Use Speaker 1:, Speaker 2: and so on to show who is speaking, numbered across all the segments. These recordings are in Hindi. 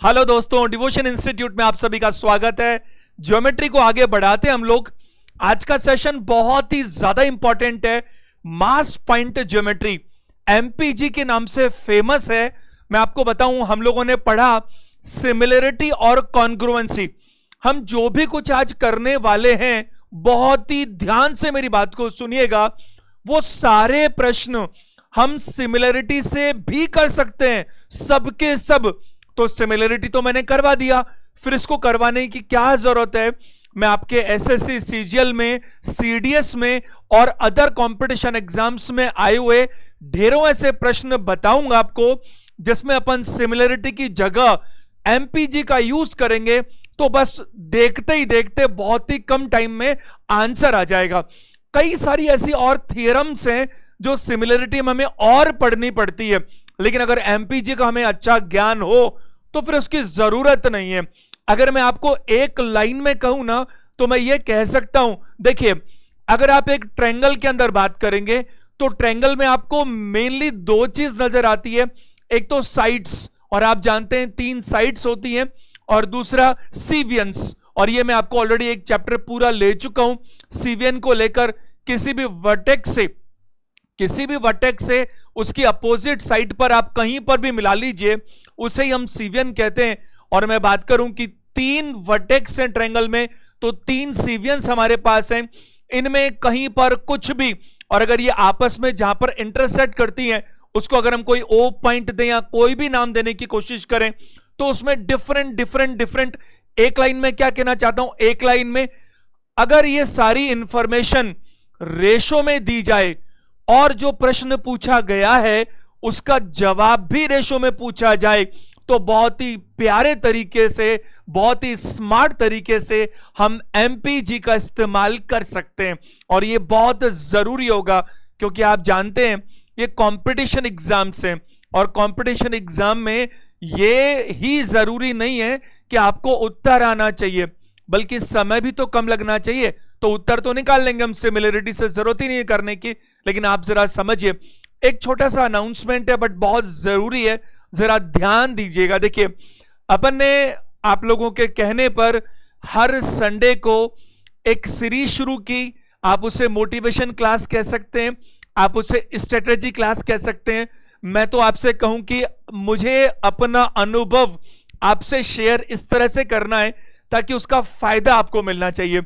Speaker 1: हेलो दोस्तों, डिवोशन इंस्टीट्यूट में आप सभी का स्वागत है। ज्योमेट्री को आगे बढ़ाते हम लोग। आज का सेशन बहुत ही ज्यादा इंपॉर्टेंट है। मास पॉइंट ज्योमेट्री एमपीजी के नाम से फेमस है। मैं आपको बताऊं, हम लोगों ने पढ़ा सिमिलरिटी और कॉन्ग्रुएंसी। हम जो भी कुछ आज करने वाले हैं, बहुत ही ध्यान से मेरी बात को सुनिएगा। वो सारे प्रश्न हम सिमिलरिटी से भी कर सकते हैं, सबके सब। तो सिमिलरिटी तो मैंने करवा दिया, फिर इसको करवाने की क्या जरूरत है। मैं आपके एसएससी, सीजीएल में, सीडीएस में और अदर कंपटीशन एग्जाम्स में आए हुए ढेरों ऐसे प्रश्न बताऊंगा आपको, जिसमें अपन सिमिलरिटी की जगह एमपीजी का यूज करेंगे। तो बस देखते ही देखते बहुत ही कम टाइम में आंसर आ जाएगा। कई सारी ऐसी और थियरम्स हैं जो सिमिलरिटी में हमें और पढ़नी पड़ती है, लेकिन अगर एमपीजी का हमें अच्छा ज्ञान हो तो फिर उसकी जरूरत नहीं है। अगर मैं आपको एक लाइन में कहूं ना, तो मैं ये कह सकता हूं, देखिए, अगर आप एक ट्रायंगल के अंदर बात करेंगे तो ट्रायंगल में आपको मेनली दो चीज नजर आती है। एक तो साइड्स, और आप जानते हैं 3 साइड्स होती हैं, और दूसरा सीवियंस। और ये मैं आपको ऑलरेडी एक चैप्टर पूरा ले चुका हूं। सीवियन को लेकर किसी भी वर्टेक्स से उसकी अपोजिट साइड पर आप कहीं पर भी मिला लीजिए, उसे ही हम सीवियन कहते हैं। और मैं बात करूं कि 3 वर्टेक्स हैं ट्रायंगल में, तो 3 सीवियंस हमारे पास हैं। इनमें कहीं पर कुछ भी, और अगर ये आपस में जहां पर इंटरसेक्ट करती हैं, उसको अगर हम कोई ओ पॉइंट दें या कोई भी नाम देने की कोशिश करें, तो उसमें डिफरेंट। एक लाइन में क्या कहना चाहता हूं, एक लाइन में अगर ये सारी इंफॉर्मेशन रेशो में दी जाए और जो प्रश्न पूछा गया है उसका जवाब भी रेशो में पूछा जाए, तो बहुत ही प्यारे तरीके से, बहुत ही स्मार्ट तरीके से हम एमपीजी का इस्तेमाल कर सकते हैं। और ये बहुत जरूरी होगा, क्योंकि आप जानते हैं ये कंपटीशन एग्जाम्स हैं, और कंपटीशन एग्जाम में ये ही जरूरी नहीं है कि आपको उत्तर आना चाहिए, बल्कि समय भी तो कम लगना चाहिए। तो उत्तर तो निकाल लेंगे हम, सिमिलरिटी से जरूरत ही नहीं है करने की। लेकिन आप जरा समझिए, एक छोटा सा अनाउंसमेंट है बट बहुत जरूरी है, जरा ध्यान दीजिएगा। देखिए, अपन ने आप लोगों के कहने पर हर संडे को एक सीरीज शुरू की। आप उसे मोटिवेशन क्लास कह सकते हैं, आप उसे स्ट्रेटेजी क्लास कह सकते हैं। मैं तो आपसे कहूं कि मुझे अपना अनुभव आपसे शेयर इस तरह से करना है ताकि उसका फायदा आपको मिलना चाहिए।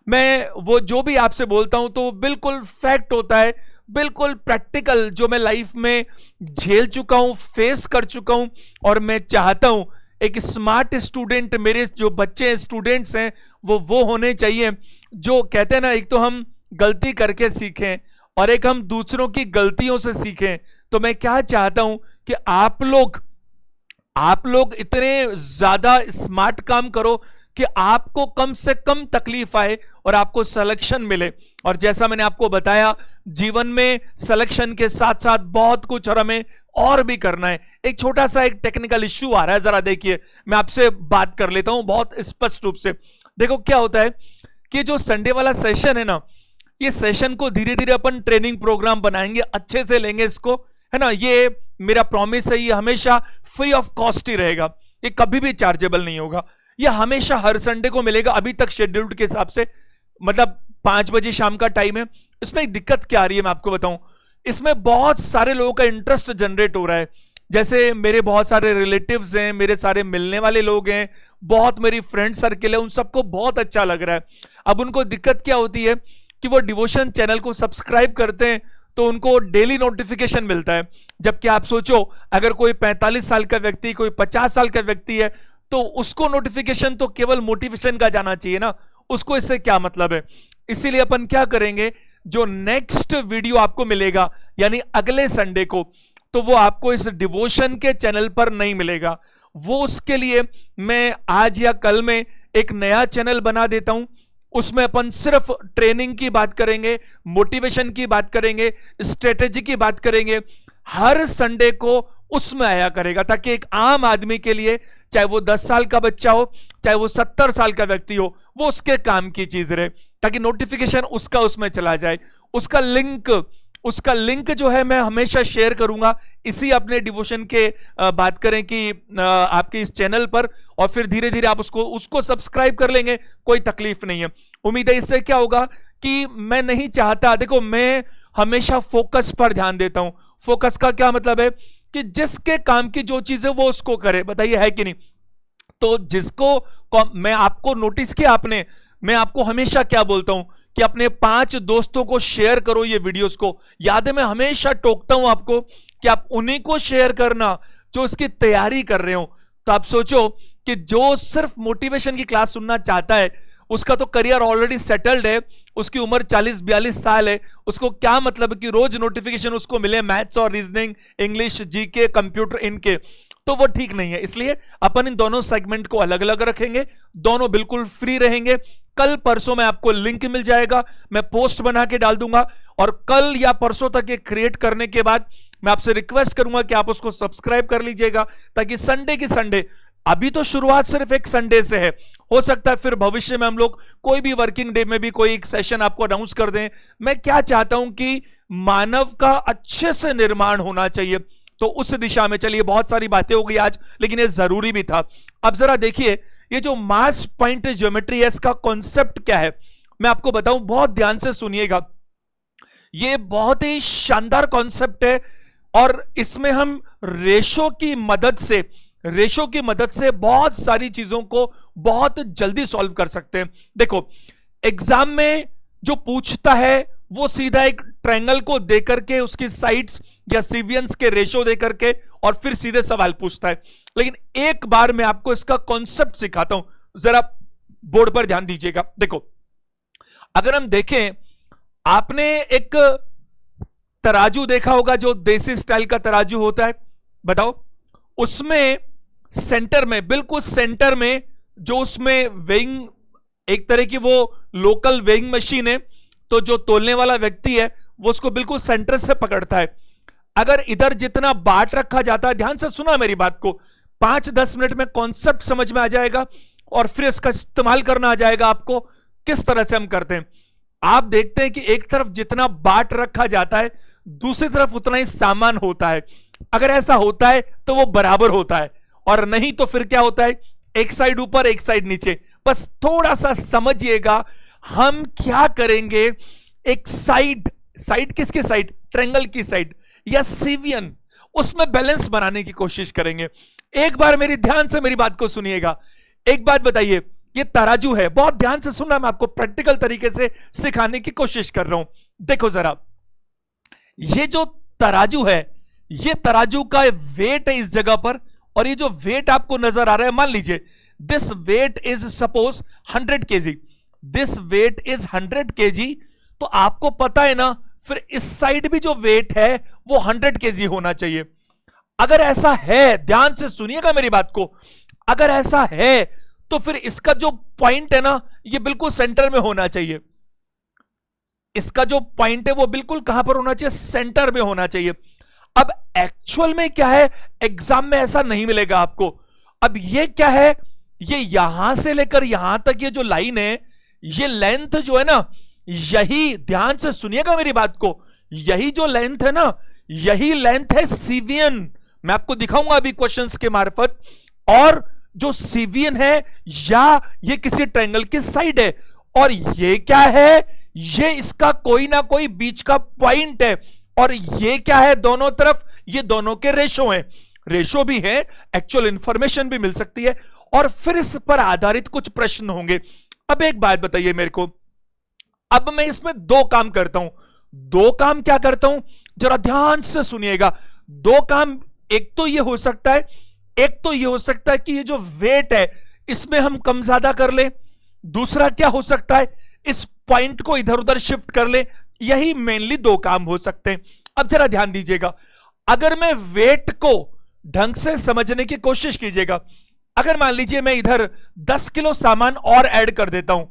Speaker 1: मैं वो जो भी आपसे बोलता हूं तो बिल्कुल फैक्ट होता है, बिल्कुल प्रैक्टिकल, जो मैं लाइफ में झेल चुका हूं, फेस कर चुका हूं। और मैं चाहता हूं एक स्मार्ट स्टूडेंट, मेरे जो बच्चे स्टूडेंट्स हैं वो होने चाहिए जो कहते हैं ना, एक तो हम गलती करके सीखें और एक हम दूसरों की गलतियों से सीखें। तो मैं क्या चाहता हूं कि आप लोग इतने ज्यादा स्मार्ट काम करो कि आपको कम से कम तकलीफ आए और आपको सिलेक्शन मिले। और जैसा मैंने आपको बताया, जीवन में सिलेक्शन के साथ साथ बहुत कुछ और हमें और भी करना है। एक छोटा सा एक टेक्निकल इश्यू आ रहा है, जरा देखिए, मैं आपसे बात कर लेता हूं बहुत स्पष्ट रूप से। देखो क्या होता है कि जो संडे वाला सेशन है ना, ये सेशन को धीरे धीरे अपन ट्रेनिंग प्रोग्राम बनाएंगे, अच्छे से लेंगे इसको, है ना। ये मेरा प्रॉमिस है, ये हमेशा फ्री ऑफ कॉस्ट ही रहेगा, ये कभी भी चार्जेबल नहीं होगा। ये हमेशा हर संडे को मिलेगा। अभी तक शेड्यूल्ड के हिसाब से, मतलब 5 बजे शाम का टाइम है। इसमें एक दिक्कत क्या आ रही है मैं आपको बताऊं, इसमें बहुत सारे लोगों का इंटरेस्ट जनरेट हो रहा है। जैसे मेरे बहुत सारे रिलेटिव्स हैं, मेरे सारे मिलने वाले लोग हैं, बहुत मेरी फ्रेंड सर्किल है, उन सबको बहुत अच्छा लग रहा है। अब उनको दिक्कत क्या होती है कि वो डिवोशन चैनल को सब्सक्राइब करते हैं तो उनको डेली नोटिफिकेशन मिलता है। जबकि आप सोचो, अगर कोई 45 साल का व्यक्ति, कोई 50 साल का व्यक्ति है, तो उसको नोटिफिकेशन तो केवल मोटिवेशन का जाना चाहिए ना, उसको इससे क्या मतलब है। इसीलिए अपन क्या करेंगे, जो नेक्स्ट वीडियो आपको मिलेगा यानी अगले संडे को, तो वो आपको इस डिवोशन के चैनल पर नहीं मिलेगा। वो उसके लिए मैं आज या कल में एक नया चैनल बना देता हूं। उसमें अपन सिर्फ ट्रेनिंग की बात करेंगे, मोटिवेशन की बात करेंगे, स्ट्रेटेजी की बात करेंगे। हर संडे को उसमें आया करेगा, ताकि एक आम आदमी के लिए, चाहे वो 10 साल का बच्चा हो, चाहे वो 70 साल का व्यक्ति हो, वो उसके काम की चीज रहे, ताकि नोटिफिकेशन उसका उसमें चला जाए, उसका लिंक उसका लिंक जो है मैं हमेशा शेयर करूंगा इसी अपने डिवोशन के बात करें कि आपके इस चैनल पर, और फिर धीरे धीरे आप उसको सब्सक्राइब कर लेंगे, कोई तकलीफ नहीं है। उम्मीद है इससे क्या होगा कि मैं नहीं चाहता, देखो मैं हमेशा फोकस पर ध्यान देता हूं। फोकस का क्या मतलब है कि जिसके काम की जो चीज है वो उसको करे, बताइए है कि नहीं। तो जिसको मैं आपको नोटिस किया आपने, मैं आपको हमेशा क्या बोलता हूं कि अपने 5 दोस्तों को शेयर करो ये वीडियोस को। याद है मैं हमेशा टोकता हूं आपको कि आप उन्हीं को शेयर करना जो इसकी तैयारी कर रहे हो। तो आप सोचो कि जो सिर्फ मोटिवेशन की क्लास सुनना चाहता है, उसका तो करियर ऑलरेडी सेटल्ड है, उसकी उम्र 40-42 साल है, उसको क्या मतलब कि रोज नोटिफिकेशन उसको मिले मैथ्स और रीजनिंग, इंग्लिश, जीके, कंप्यूटर इनके, तो वो ठीक नहीं है। इसलिए अपन इन दोनों सेगमेंट को अलग अलग रखेंगे, दोनों बिल्कुल फ्री रहेंगे। कल परसों में आपको लिंक मिल जाएगा, मैं पोस्ट बना के डाल दूंगा, और कल या परसों तक ये क्रिएट करने के बाद मैं आपसे रिक्वेस्ट करूंगा कि आप उसको सब्सक्राइब कर लीजिएगा, ताकि संडे की संडे, अभी तो शुरुआत सिर्फ एक संडे से है, हो सकता है फिर भविष्य में हम लोग कोई भी वर्किंग डे में भी कोई एक सेशन आपको अनाउंस कर दें। मैं क्या चाहता हूं कि मानव का अच्छे से निर्माण होना चाहिए, तो उस दिशा में चलिए। बहुत सारी बातें हो गई आज, लेकिन ये जरूरी भी था। अब जरा देखिए ये जो मास पॉइंट ज्योमेट्री है, इसका कॉन्सेप्ट क्या है मैं आपको बताऊं, बहुत ध्यान से सुनिएगा। ये बहुत ही शानदार कॉन्सेप्ट है, और इसमें हम रेशो की मदद से बहुत सारी चीजों को बहुत जल्दी सॉल्व कर सकते हैं। देखो एग्जाम में जो पूछता है वो सीधा एक ट्रायंगल को देकर के उसकी साइड्स या सीवियंस के रेशो देकर के और फिर सीधे सवाल पूछता है। लेकिन एक बार मैं आपको इसका कॉन्सेप्ट सिखाता हूं, जरा बोर्ड पर ध्यान दीजिएगा। देखो अगर हम देखें, आपने एक तराजू देखा होगा जो देसी स्टाइल का तराजू होता है, बताओ उसमें सेंटर में, बिल्कुल सेंटर में जो उसमें वेइंग, एक तरह की वो लोकल वेइंग मशीन है, तो जो तोलने वाला व्यक्ति है वो उसको बिल्कुल सेंटर से पकड़ता है। अगर इधर जितना बाट रखा जाता है, ध्यान से सुना मेरी बात को, 5-10 मिनट में कॉन्सेप्ट समझ में आ जाएगा और फिर इसका इस्तेमाल करना आ जाएगा आपको किस तरह से हम करते हैं। आप देखते हैं कि एक तरफ जितना बाट रखा जाता है दूसरी तरफ उतना ही सामान होता है। अगर ऐसा होता है तो वो बराबर होता है, और नहीं तो फिर क्या होता है, एक साइड ऊपर एक साइड नीचे। बस थोड़ा सा समझिएगा हम क्या करेंगे। एक साइड किसकी साइड, ट्रायंगल की साइड या सीवियन, उसमें बैलेंस बनाने की कोशिश करेंगे। एक बार मेरी ध्यान से मेरी बात को सुनिएगा। एक बात बताइए, ये तराजू है, बहुत ध्यान से सुनना, मैं आपको प्रैक्टिकल तरीके से सिखाने की कोशिश कर रहा हूं। देखो जरा, ये जो तराजू है, ये तराजू का वेट है इस जगह पर, और ये जो वेट आपको नजर आ रहा है, मान लीजिए this weight is suppose 100 kg, this weight is 100 kg, तो आपको पता है ना, फिर इस साइड भी जो वेट है वो 100 kg होना चाहिए। अगर ऐसा है, ध्यान से सुनिएगा मेरी बात को, अगर ऐसा है तो फिर इसका जो पॉइंट है ना, ये बिल्कुल सेंटर में होना चाहिए। इसका जो पॉइंट है वो बिल्कुल कहां पर होना चाहिए, सेंटर में होना चाहिए। अब एक्चुअल में क्या है, एग्जाम में ऐसा नहीं मिलेगा आपको। अब ये क्या है, ये यहां से लेकर यहां तक ये जो लाइन है, ये लेंथ जो है ना, यही, ध्यान से सुनिएगा मेरी बात को, यही जो लेंथ है ना, यही लेंथ है सीवियन। मैं आपको दिखाऊंगा अभी क्वेश्चंस के मार्फत। और जो सीवियन है या ये किसी ट्रायंगल की साइड है, और ये क्या है, ये इसका कोई ना कोई बीच का पॉइंट है, और ये क्या है, दोनों तरफ ये दोनों के रेशो हैं, रेशो भी है, एक्चुअल इंफॉर्मेशन भी मिल सकती है, और फिर इस पर आधारित कुछ प्रश्न होंगे। अब एक बात बताइए मेरे को, अब मैं इसमें 2 काम करता हूं। 2 काम क्या करता हूं, जरा ध्यान से सुनिएगा। 2 काम, एक तो ये हो सकता है कि ये जो वेट है इसमें हम कम ज्यादा कर ले। दूसरा क्या हो सकता है, इस पॉइंट को इधर उधर शिफ्ट कर ले। यही मेनली 2 काम हो सकते हैं। अब जरा ध्यान दीजिएगा, अगर मैं वेट को ढंग से समझने की कोशिश कीजिएगा, अगर मान लीजिए मैं इधर 10 किलो सामान और ऐड कर देता हूं,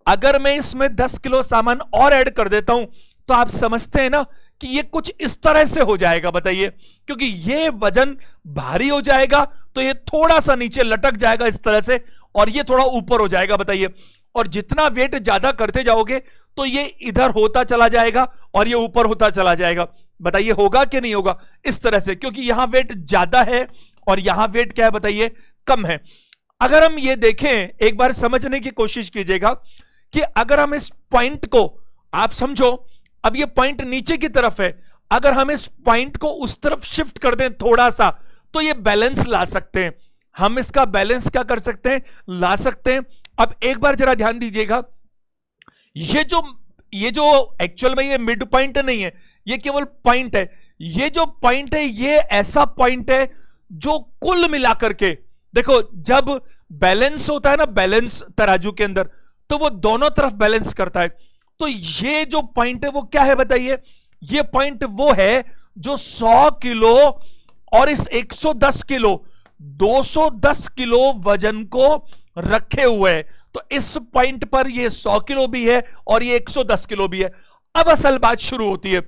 Speaker 1: अगर मैं इसमें 10 किलो सामान और ऐड कर देता हूं, तो आप समझते हैं ना कि ये कुछ इस तरह से हो जाएगा, बताइए, क्योंकि ये वजन भारी हो जाएगा तो ये थोड़ा सा नीचे लटक जाएगा इस तरह से, और ये थोड़ा ऊपर हो जाएगा, बताइए। और जितना वेट ज्यादा करते जाओगे तो ये इधर होता चला जाएगा और ये ऊपर होता चला जाएगा। बताइए होगा कि नहीं होगा? इस तरह से, क्योंकि यहां वेट ज्यादा है और यहां वेट क्या है बताइए, कम है। अगर हम ये देखें, एक बार समझने की कोशिश कीजिएगा कि अगर हम इस पॉइंट को, आप समझो अब ये पॉइंट नीचे की तरफ है, अगर हम इस पॉइंट को उस तरफ शिफ्ट कर दें थोड़ा सा, तो ये बैलेंस ला सकते हैं। हम इसका बैलेंस क्या कर सकते हैं, ला सकते हैं। अब एक बार जरा ध्यान दीजिएगा, ये जो एक्चुअल में ये मिड पॉइंट नहीं है, ये केवल पॉइंट है। ये जो पॉइंट है ये ऐसा पॉइंट है जो कुल मिलाकर के, देखो जब बैलेंस होता है ना, बैलेंस तराजू के अंदर, तो वो दोनों तरफ बैलेंस करता है। तो ये जो पॉइंट है वो क्या है बताइए, ये पॉइंट वो है जो 100 किलो और इस 110 किलो 210 किलो वजन को रखे हुए है। तो इस पॉइंट पर ये 100 किलो भी है और ये 110 किलो भी है। अब असल बात शुरू होती है।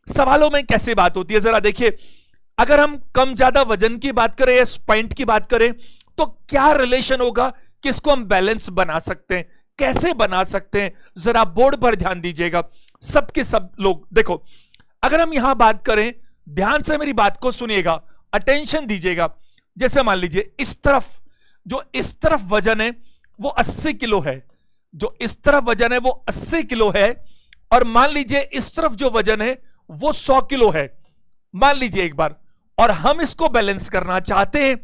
Speaker 1: सवालों में कैसे बात होती है जरा देखिए, अगर हम कम ज्यादा वजन की बात करें, इस पॉइंट की बात करें, तो क्या रिलेशन होगा, किसको हम बैलेंस बना सकते हैं, कैसे बना सकते हैं, जरा बोर्ड पर ध्यान दीजिएगा सबके सब लोग। देखो अगर हम यहां बात करें, ध्यान से मेरी बात को सुनिएगा, अटेंशन दीजिएगा। जैसे मान लीजिए इस तरफ, जो इस तरफ वजन है वो 80 किलो है, जो इस तरफ वजन है वो 80 किलो है, और मान लीजिए इस तरफ जो वजन है वो 100 किलो है, मान लीजिए एक बार, और हम इसको बैलेंस करना चाहते हैं।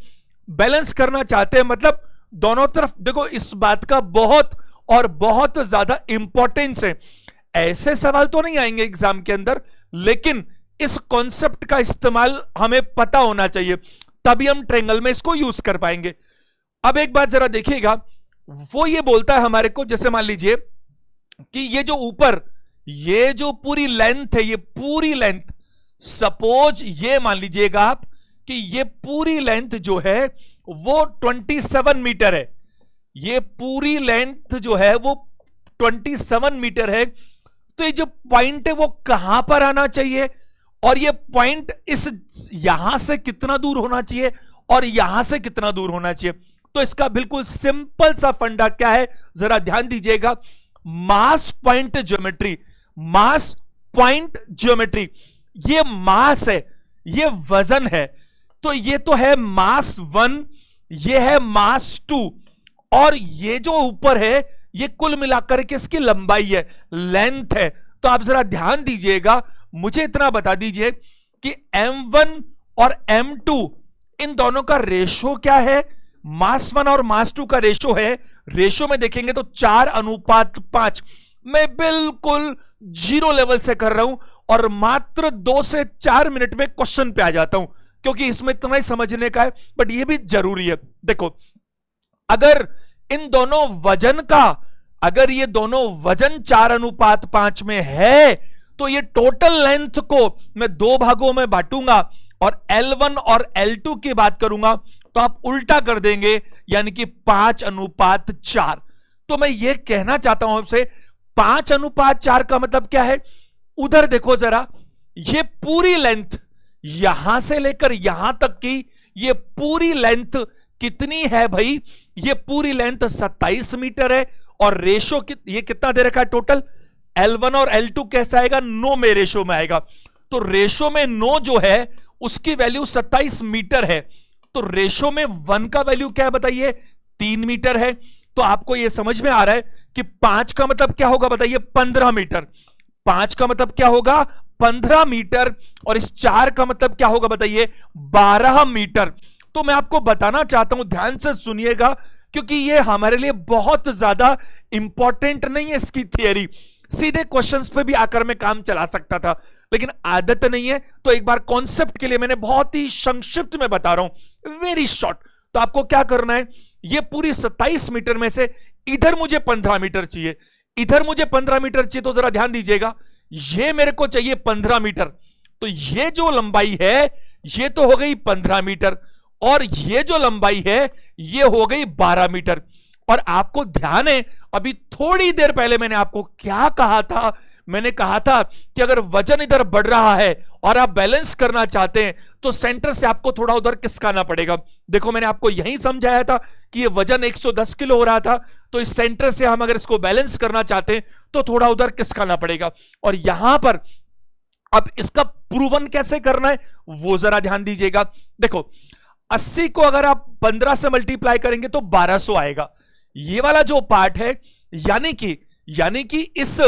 Speaker 1: बैलेंस करना चाहते हैं मतलब दोनों तरफ, देखो इस बात का बहुत और बहुत ज्यादा इंपॉर्टेंस है। ऐसे सवाल तो नहीं आएंगे एग्जाम के अंदर, लेकिन इस कॉन्सेप्ट का इस्तेमाल हमें पता होना चाहिए, तभी हम ट्रायंगल में इसको यूज कर पाएंगे। अब एक बात जरा देखिएगा, वो ये बोलता है हमारे को, जैसे मान लीजिए कि ये जो ऊपर, ये जो पूरी लेंथ है, ये पूरी लेंथ, सपोज ये मान लीजिएगा आप कि ये पूरी लेंथ जो है वो 27 मीटर है, ये पूरी लेंथ जो है वो 27 मीटर है। तो ये जो पॉइंट है वो कहां पर आना चाहिए, और ये पॉइंट इस यहां से कितना दूर होना चाहिए और यहां से कितना दूर होना चाहिए। तो इसका बिल्कुल सिंपल सा फंडा क्या है, जरा ध्यान दीजिएगा, मास पॉइंट ज्योमेट्री। मास पॉइंट ज्योमेट्री, ये मास है, ये वजन है, तो ये तो है मास 1, ये है मास 2, और ये जो ऊपर है ये कुल मिलाकर के इसकी लंबाई है, लेंथ है। तो आप जरा ध्यान दीजिएगा, मुझे इतना बता दीजिए कि m1 और m2 इन दोनों का रेशो क्या है। मास 1 और मास 2 का रेशो है, रेशो में देखेंगे तो 4:5। मैं बिल्कुल जीरो लेवल से कर रहा हूं और मात्र 2 से 4 मिनट में क्वेश्चन पे आ जाता हूं, क्योंकि इसमें इतना ही समझने का है, बट ये भी जरूरी है। देखो अगर इन दोनों वजन का, अगर ये दोनों वजन 4:5 में है, तो ये टोटल लेंथ को मैं 2 भागों में बांटूंगा और L1 और L2 की बात करूंगा तो आप उल्टा कर देंगे, यानी कि 5:4। तो मैं ये कहना चाहता हूं आपसे, 5:4 का मतलब क्या है, उधर देखो जरा, ये पूरी लेंथ यहां से लेकर यहां तक की, ये पूरी लेंथ कितनी है भाई, ये पूरी लेंथ 27 मीटर है, और रेशो ये कितना दे रखा है टोटल, L1 और L2 कैसा आएगा, 9 में रेशो में आएगा। तो रेशो में 9 जो है उसकी वैल्यू 27 मीटर है, तो रेशो में 1 का वैल्यू क्या है बताइए, 3 मीटर है। तो आपको यह समझ में आ रहा है कि 5 का मतलब क्या होगा बताइए, 15 मीटर। 5 का मतलब क्या होगा, 15 मीटर, और इस 4 का मतलब क्या होगा बताइए, 12 मीटर। तो मैं आपको बताना चाहता हूं, ध्यान से सुनिएगा, क्योंकि ये हमारे लिए बहुत ज्यादा इंपॉर्टेंट नहीं है इसकी थियरी, सीधे क्वेश्चंस पे भी आकर मैं काम चला सकता था, लेकिन आदत नहीं है। तो एक बार कॉन्सेप्ट के लिए मैंने बहुत ही संक्षिप्त में बता रहा हूं, वेरी शॉर्ट। तो आपको क्या करना है, ये पूरी 27 मीटर में से इधर मुझे 15 मीटर चाहिए, इधर मुझे 15 मीटर चाहिए। तो जरा ध्यान दीजिएगा, ये मेरे को चाहिए 15 मीटर, तो ये जो लंबाई है ये तो हो गई 15 मीटर, और ये जो लंबाई है ये हो गई 12 मीटर। और आपको ध्यान है, अभी थोड़ी देर पहले मैंने आपको क्या कहा था, मैंने कहा था कि अगर वजन इधर बढ़ रहा है और आप बैलेंस करना चाहते हैं तो सेंटर से आपको थोड़ा उधर खिसकाना पड़ेगा। देखो मैंने आपको यही समझाया था कि ये वजन 110 किलो हो रहा था, तो इस सेंटर से हम अगर इसको बैलेंस करना चाहते हैं तो थोड़ा उधर खिसकाना पड़ेगा। और यहां पर अब इसका प्रूवन कैसे करना है वो जरा ध्यान दीजिएगा। देखो 80 को अगर आप 15 से मल्टीप्लाई करेंगे तो 1200 आएगा। ये वाला जो पार्ट है यानी कि इस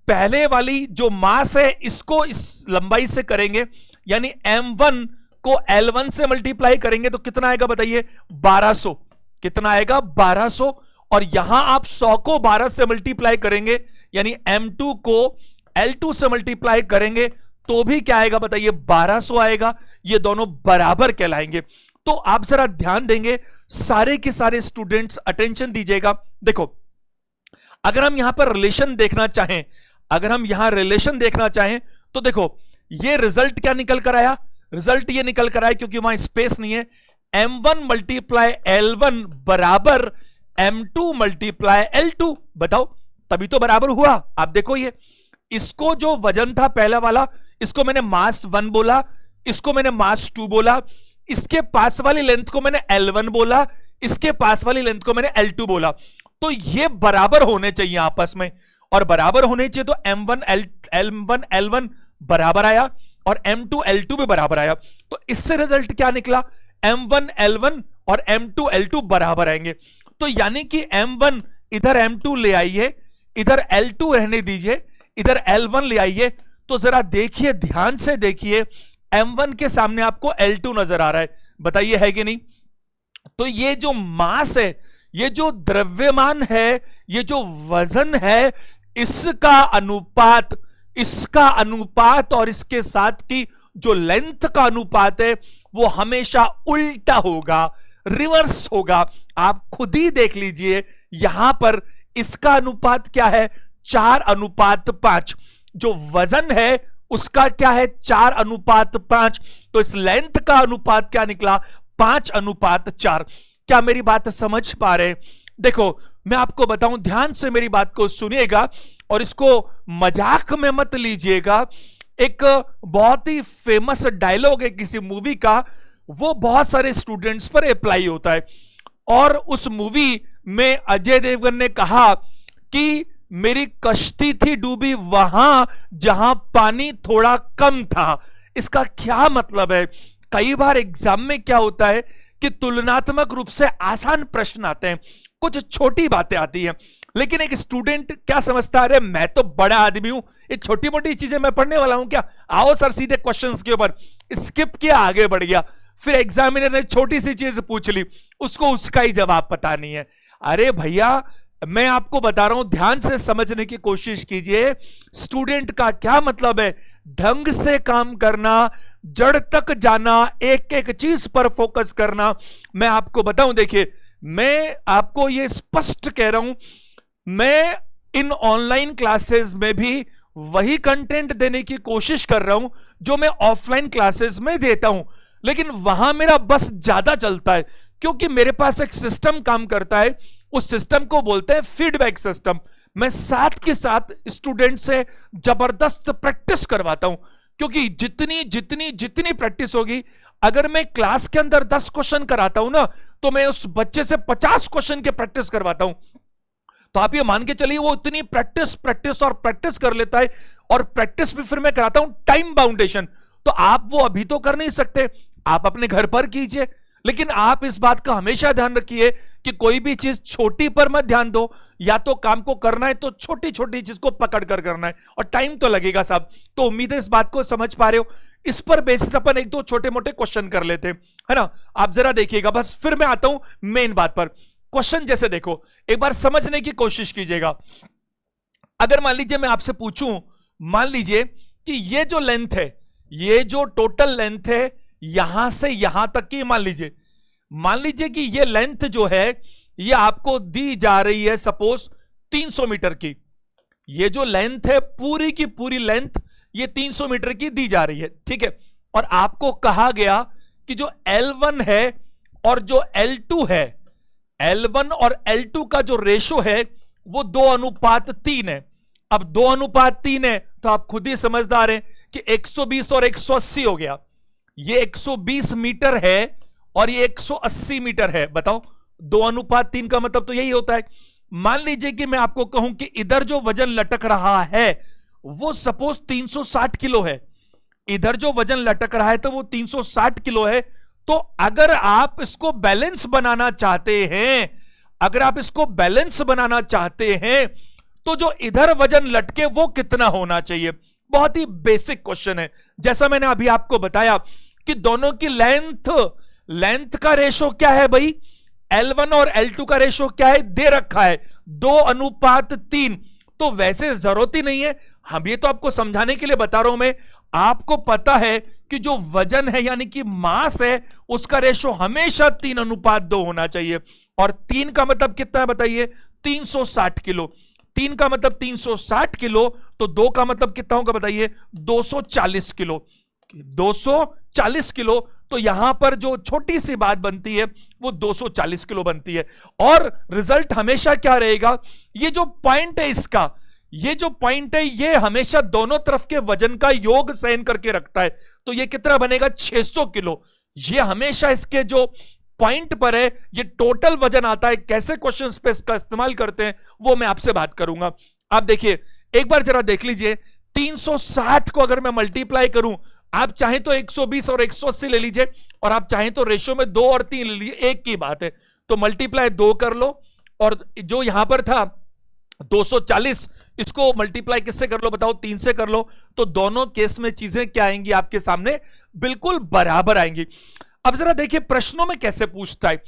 Speaker 1: पहले वाली जो मास है इसको इस लंबाई से करेंगे, यानी m1 को L1 से मल्टीप्लाई करेंगे तो कितना आएगा बताइए, 1200। कितना आएगा, 1200। और यहां आप 100 को 12 से मल्टीप्लाई करेंगे, यानी m2 को L2 से मल्टीप्लाई करेंगे तो भी क्या आएगा बताइए, 1200 आएगा। ये दोनों बराबर कहलाएंगे। तो आप जरा ध्यान देंगे, सारे के सारे स्टूडेंट्स अटेंशन दीजिएगा। देखो अगर हम यहां पर रिलेशन देखना चाहें, तो देखो ये रिजल्ट क्या निकल कर आया, रिजल्ट ये निकल कर आया क्योंकि वहां स्पेस नहीं है, m1 मल्टीप्लाई L1 बराबर m2 मल्टीप्लाई L2। बताओ तभी तो बराबर हुआ। आप देखो ये, इसको जो वजन था पहला वाला, इसको मैंने मास 1 बोला, इसको मैंने मास 2 बोला, इसके पास वाली लेंथ को मैंने L1 बोला, इसके पास वाली लेंथ को मैंने L2 बोला। तो ये बराबर होने चाहिए आपस में, और बराबर होने चाहिए तो M1 L1 बराबर आया और M2 L2 भी बराबर आया। तो इससे रिजल्ट क्या निकला, M1 L1 और M2 L2 बराबर आएंगे। तो यानी कि M1 इधर M2 ले आइए, इधर L2 रहने दीजिए, इधर L1 ले आइए। तो जरा देखिए, ध्यान से देखिए, M1 के सामने आपको L2 नजर आ रहा है, बताइए है कि नहीं। तो ये जो मास है, ये जो द्रव्यमान है, ये जो वजन है, इसका अनुपात और इसके साथ की जो लेंथ का अनुपात है वो हमेशा उल्टा होगा, रिवर्स होगा। आप खुद ही देख लीजिए, यहां पर इसका अनुपात क्या है, 4:5। जो वजन है उसका क्या है, 4:5। तो इस लेंथ का अनुपात क्या निकला, 5:4। क्या मेरी बात समझ पा रहे? देखो मैं आपको बताऊं, ध्यान से मेरी बात को सुनिएगा और इसको मजाक में मत लीजिएगा। एक बहुत ही फेमस डायलॉग है किसी मूवी का, वो बहुत सारे स्टूडेंट्स पर अप्लाई होता है। और उस मूवी में अजय देवगन ने कहा कि मेरी कश्ती थी डूबी वहां जहां पानी थोड़ा कम था। इसका क्या मतलब है, कई बार एग्जाम में क्या होता है कि तुलनात्मक रूप से आसान प्रश्न आते हैं, कुछ छोटी बातें आती हैं, लेकिन एक स्टूडेंट क्या समझता है, अरे मैं तो बड़ा आदमी हूं, ये छोटी मोटी चीजें मैं पढ़ने वाला हूं क्या, आओ सर सीधे क्वेश्चंस के ऊपर, स्किप किया आगे बढ़ गया। फिर एग्जामिनर ने छोटी सी चीज पूछ ली, उसको उसका ही जवाब पता नहीं है। अरे भैया मैं आपको बता रहा हूं, ध्यान से समझने की कोशिश कीजिए। स्टूडेंट का क्या मतलब है, ढंग से काम करना, जड़ तक जाना, एक एक चीज पर फोकस करना। मैं आपको बताऊं, देखिए मैं आपको ये स्पष्ट कह रहा हूं, मैं इन ऑनलाइन क्लासेस में भी वही कंटेंट देने की कोशिश कर रहा हूं जो मैं ऑफलाइन क्लासेस में देता हूं, लेकिन वहां मेरा बस ज्यादा चलता है क्योंकि मेरे पास एक सिस्टम काम करता है। उस सिस्टम को बोलते हैं फीडबैक सिस्टम। मैं साथ के साथ स्टूडेंट से जबरदस्त प्रैक्टिस करवाता हूं, क्योंकि जितनी जितनी जितनी प्रैक्टिस होगी, अगर मैं क्लास के अंदर 10 क्वेश्चन कराता हूं ना, तो मैं उस बच्चे से 50 क्वेश्चन के प्रैक्टिस करवाता हूं। तो आप ये मान के चलिए वो इतनी प्रैक्टिस कर लेता है, और प्रैक्टिस भी फिर मैं कराता हूं टाइम बाउंडेशन। तो आप वो अभी तो कर नहीं सकते, आप अपने घर पर कीजिए, लेकिन आप इस बात का हमेशा ध्यान रखिए कि कोई भी चीज छोटी पर मत ध्यान दो। या तो काम को करना है तो छोटी छोटी चीज को पकड़ कर करना है, और टाइम तो लगेगा साहब। तो उम्मीद है इस बात को समझ पा रहे हो। इस पर बेसिस अपन एक दो छोटे मोटे क्वेश्चन कर लेते हैं, है ना। आप जरा देखिएगा, बस फिर मैं आता हूं मेन बात पर। क्वेश्चन जैसे देखो, एक बार समझने की कोशिश कीजिएगा। अगर मान लीजिए मैं आपसे पूछूं, मान लीजिए कि ये जो लेंथ है, ये जो टोटल लेंथ है यहां से यहां तक की, मान लीजिए कि ये लेंथ जो है ये आपको दी जा रही है सपोज 300 मीटर की। ये जो लेंथ है पूरी की पूरी लेंथ ये 300 मीटर की दी जा रही है, ठीक है। और आपको कहा गया कि जो L1 है और जो L2 है, L1 और L2 का जो रेशो है वो 2:3 है। अब 2:3 है, तो आप खुद ही समझदार हैं कि 120 और 180 हो गया। ये 120 मीटर है और ये 180 मीटर है। बताओ 2:3 का मतलब तो यही होता है। मान लीजिए कि मैं आपको कहूं कि इधर जो वजन लटक रहा है वो सपोज 360 किलो है, इधर जो वजन लटक रहा है तो वो 360 किलो है। तो अगर आप इसको बैलेंस बनाना चाहते हैं, अगर आप इसको बैलेंस बनाना चाहते हैं तो जो इधर वजन लटके वो कितना होना चाहिए। बहुत ही बेसिक क्वेश्चन है। जैसा मैंने अभी आपको बताया कि दोनों की लेंथ का रेशो क्या है भाई, L1 और L2 का रेशो क्या है, दे रखा है 2:3। तो वैसे जरूरत ही नहीं है, हम ये तो आपको समझाने के लिए बता रहा हूं मैं। आपको पता है कि जो वजन है यानी कि मास है उसका रेशो हमेशा 3:2 होना चाहिए। और 3 का मतलब कितना है बताइए, 360 किलो। 3 का मतलब 360 किलो, तो 2 का मतलब कितना होगा बताइए, 240 किलो। 240 किलो, तो यहां पर जो छोटी सी बात बनती है वो 240 किलो बनती है। और रिजल्ट हमेशा क्या रहेगा, ये जो पॉइंट है इसका, ये जो पॉइंट है ये हमेशा दोनों तरफ के वजन का योग सहन करके रखता है। तो ये कितना बनेगा, 600 किलो। ये हमेशा इसके जो पॉइंट पर है ये टोटल वजन आता है। कैसे क्वेश्चन पे इसका इस्तेमाल करते हैं वो मैं आपसे बात करूंगा। आप देखिए एक बार जरा देख लीजिए, 360 को अगर मैं मल्टीप्लाई करूं, आप चाहें तो 120 और 180 ले लीजिए, और आप चाहें तो रेशियो में 2 और 3 ले लीजिए, एक की बात है। तो मल्टीप्लाई 2 कर लो, और जो यहां पर था 240, इसको मल्टीप्लाई किससे कर लो बताओ, 3 से कर लो। तो दोनों केस में चीजें क्या आएंगी आपके सामने, बिल्कुल बराबर आएंगी। अब जरा देखिए प्रश्नों में कैसे पूछता है।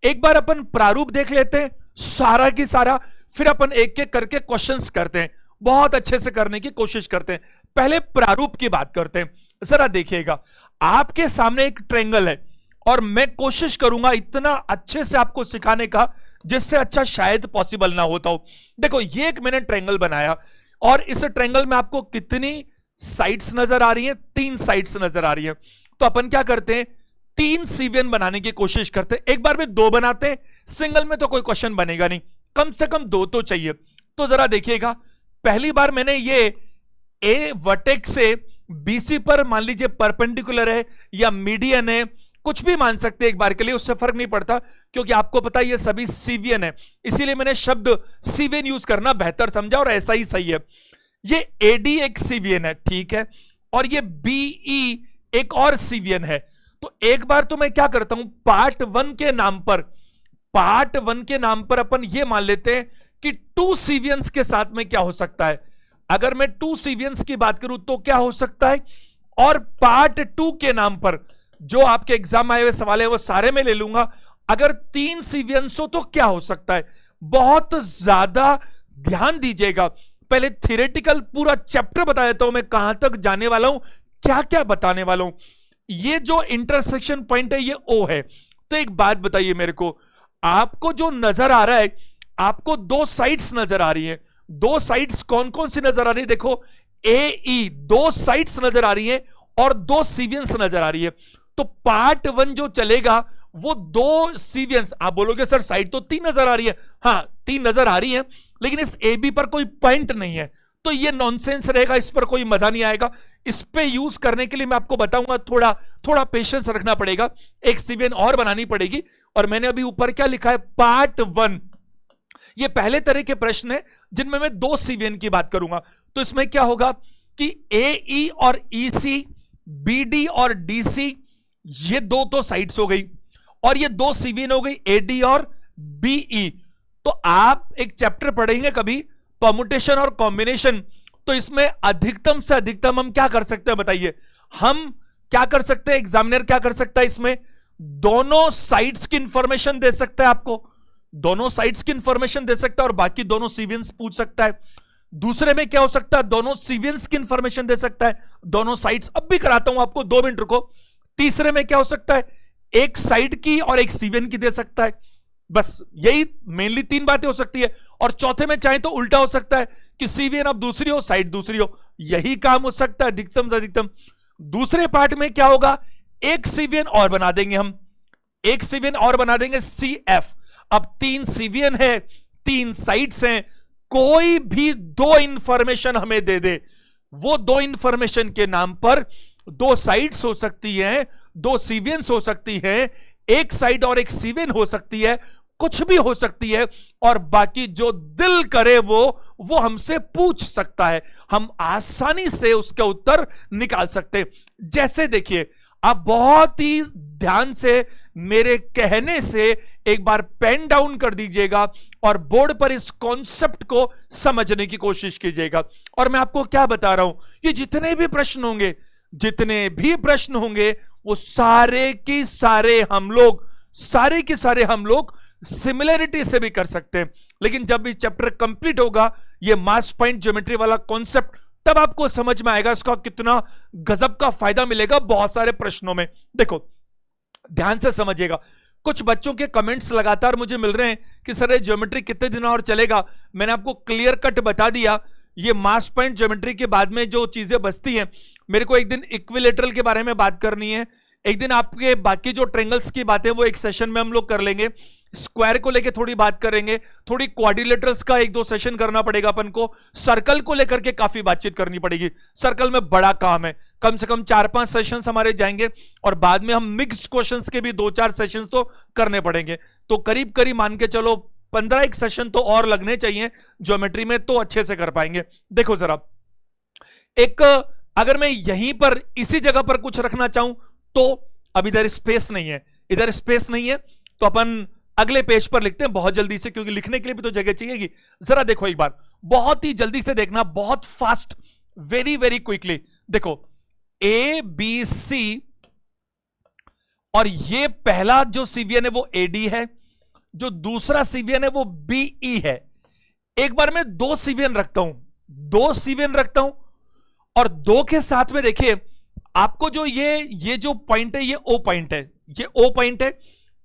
Speaker 1: एक बार अपन प्रारूप देख लेते हैं सारा की सारा, फिर अपन एक एक करके क्वेश्चंस करते हैं, बहुत अच्छे से करने की कोशिश करते हैं। पहले प्रारूप की बात करते हैं। जरा देखिएगा, आपके सामने एक ट्रायंगल है और मैं कोशिश करूंगा इतना अच्छे से आपको सिखाने का जिससे अच्छा शायद पॉसिबल ना होता हो। देखो ये एक मैंने ट्रायंगल बनाया, और इस ट्रायंगल में आपको कितनी साइड्स नजर आ रही हैं, 3 साइड्स नजर आ रही हैं। तो अपन क्या करते हैं, 3 सीवियन बनाने की कोशिश करते हैं। एक बार में 2 बनाते हैं, सिंगल में तो कोई क्वेश्चन बनेगा नहीं, कम से कम 2 तो चाहिए। तो जरा देखिएगा, पहली बार मैंने ये ए वर्टेक्स से बीसी पर मान लीजिए परपेंडिकुलर है या मीडियन है, कुछ भी मान सकते हैं एक बार के लिए, उससे फर्क नहीं पड़ता, क्योंकि आपको पता है ये सभी सीवियन है, इसीलिए मैंने शब्द सीवियन यूज करना बेहतर समझा, और ऐसा ही सही है। ये एडी एक सीवियन है, ठीक है, और ये बीई एक और सीवियन है। तो एक बार तो मैं क्या करता हूं, पार्ट 1 के नाम पर अपन ये मान लेते हैं कि 2 सीवियंस के साथ में क्या हो सकता है। अगर मैं 2 सीवियंस की बात करूं तो क्या हो सकता है, और पार्ट 2 के नाम पर जो आपके एग्जाम आए हुए सवाल है वो सारे मैं ले लूंगा। अगर 3 सीवियंस हो तो क्या हो सकता है। बहुत ज्यादा ध्यान दीजिएगा, पहले थियोरेटिकल पूरा चैप्टर बता देता हूं मैं कहां तक जाने वाला हूं, क्या क्या बताने वाला हूं। ये जो इंटरसेक्शन पॉइंट है ये ओ है। तो एक बात बताइए मेरे को, आपको जो नजर आ रहा है, आपको 2 साइड्स नजर आ रही है। 2 साइड्स कौन कौन सी नजर आ रही है, देखो ए ई 2 साइड्स नजर आ रही है और 2 सीवियंस नजर आ रही है। तो पार्ट 1 जो चलेगा वो 2 सीवियंस, आप बोलोगे सर साइड तो 3 नजर आ रही है, हाँ 3 नजर आ रही है, लेकिन इस ए बी पर कोई पॉइंट नहीं है, तो ये नॉनसेंस रहेगा, इस पर कोई मजा नहीं आएगा। इस पे यूज करने के लिए मैं आपको बताऊंगा, थोड़ा पेशेंस रखना पड़ेगा, एक सीवियन और बनानी पड़ेगी। और मैंने अभी ऊपर क्या लिखा है, पार्ट 1। ये पहले तरह के प्रश्न है जिनमें मैं 2 सीवियन की बात करूंगा। तो इसमें क्या होगा कि ए ई और ई सी, बी डी और डी सी, ये 2 तो साइड्स हो गई, और ये 2 सीवियन हो गई ए डी और बी ई। तो आप एक चैप्टर पढ़ेंगे कभी परमुटेशन और कॉम्बिनेशन, तो इसमें अधिकतम से अधिकतम हम क्या कर सकते हैं बताइए, हम क्या कर सकते हैं, एग्जामिनर क्या कर सकता है, इसमें दोनों साइड्स की इंफॉर्मेशन दे सकता है, आपको दोनों साइड्स की इंफॉर्मेशन दे सकता है और बाकी दोनों सीवियंस पूछ सकता है। दूसरे में क्या हो सकता है, दोनों सीवियंस की इंफॉर्मेशन दे सकता है, दोनों साइड्स, अब भी कराता हूं आपको, 2 मिनट रुको। तीसरे में क्या हो सकता है, एक साइड की और एक सीवियन की दे सकता है। बस यही मेनली 3 बातें हो सकती है। और चौथे में चाहे तो उल्टा हो सकता है कि सीवियन अब दूसरी हो, साइड दूसरी हो, यही काम हो सकता है अधिकतम से अधिकतम। दूसरे पार्ट में क्या होगा, एक सीवियन और बना देंगे हम, एक सीवियन और बना देंगे सी एफ। अब 3 सीवियन है, 3 साइड्स हैं, कोई भी दो इंफॉर्मेशन हमें दे दे, वो दो इंफॉर्मेशन के नाम पर दो साइड्स हो सकती हैं, दो सीवियंस हो सकती हैं, एक साइड और एक सीवियन हो सकती है, कुछ भी हो सकती है, और बाकी जो दिल करे वो हमसे पूछ सकता है, हम आसानी से उसका उत्तर निकाल सकते हैं। जैसे देखिए, आप बहुत ही ध्यान से मेरे कहने से एक बार पेन डाउन कर दीजिएगा और बोर्ड पर इस कॉन्सेप्ट को समझने की कोशिश कीजिएगा। और मैं आपको क्या बता रहा हूं, कि जितने भी प्रश्न होंगे वो सारे के सारे हम लोग सिमिलरिटी से भी कर सकते हैं। लेकिन जब ये चैप्टर कंप्लीट होगा, ये मास पॉइंट ज्योमेट्री वाला कॉन्सेप्ट, तब आपको समझ में आएगा इसका कितना गजब का फायदा मिलेगा बहुत सारे प्रश्नों में। देखो ध्यान से समझिएगा, कुछ बच्चों के कमेंट्स लगातार मुझे मिल रहे हैं कि सर ये ज्योमेट्री कितने दिनों और चलेगा। मैंने आपको क्लियर कट बता दिया, ये मास पॉइंट ज्योमेट्री के बाद में जो चीजें बचती हैं, मेरे को एक दिन इक्विलेटरल के बारे में बात करनी है, एक दिन आपके बाकी जो ट्रायंगल्स की बातें वो एक सेशन में हम लोग कर लेंगे, स्क्वायर को लेके थोड़ी बात करेंगे, थोड़ी क्वाड्रिलेटरल्स का एक दो सेशन करना पड़ेगा अपन को, सर्कल को लेकर के काफी बातचीत करनी पड़ेगी। सर्कल में बड़ा काम है, कम से कम 4-5 सेशंस हमारे जाएंगे, और बाद में हम मिक्स्ड क्वेश्चंस के भी 2-4 सेशंस तो करने पड़ेंगे। तो करीब करीब मान के चलो 15 सेशन तो और लगने चाहिए ज्योमेट्री में, तो अच्छे से कर पाएंगे। देखो जरा, एक अगर मैं यहीं पर इसी जगह पर कुछ रखना चाहूं तो अब इधर स्पेस नहीं है, इधर स्पेस नहीं है, तो अपन अगले पेज पर लिखते हैं बहुत जल्दी से, क्योंकि लिखने के लिए भी तो जगह चाहिएगी। जरा देखो एक बार, बहुत ही जल्दी से देखना, बहुत फास्ट, वेरी वेरी क्विकली। देखो ए बी सी, और ये पहला जो सीवियन है वो ए डी है, जो दूसरा सीवियन है वो बी ई है। एक बार मैं दो सीवियन रखता हूं, और दो के साथ में देखिए आपको जो ये जो पॉइंट है, ये ओ पॉइंट है, ये ओ पॉइंट है,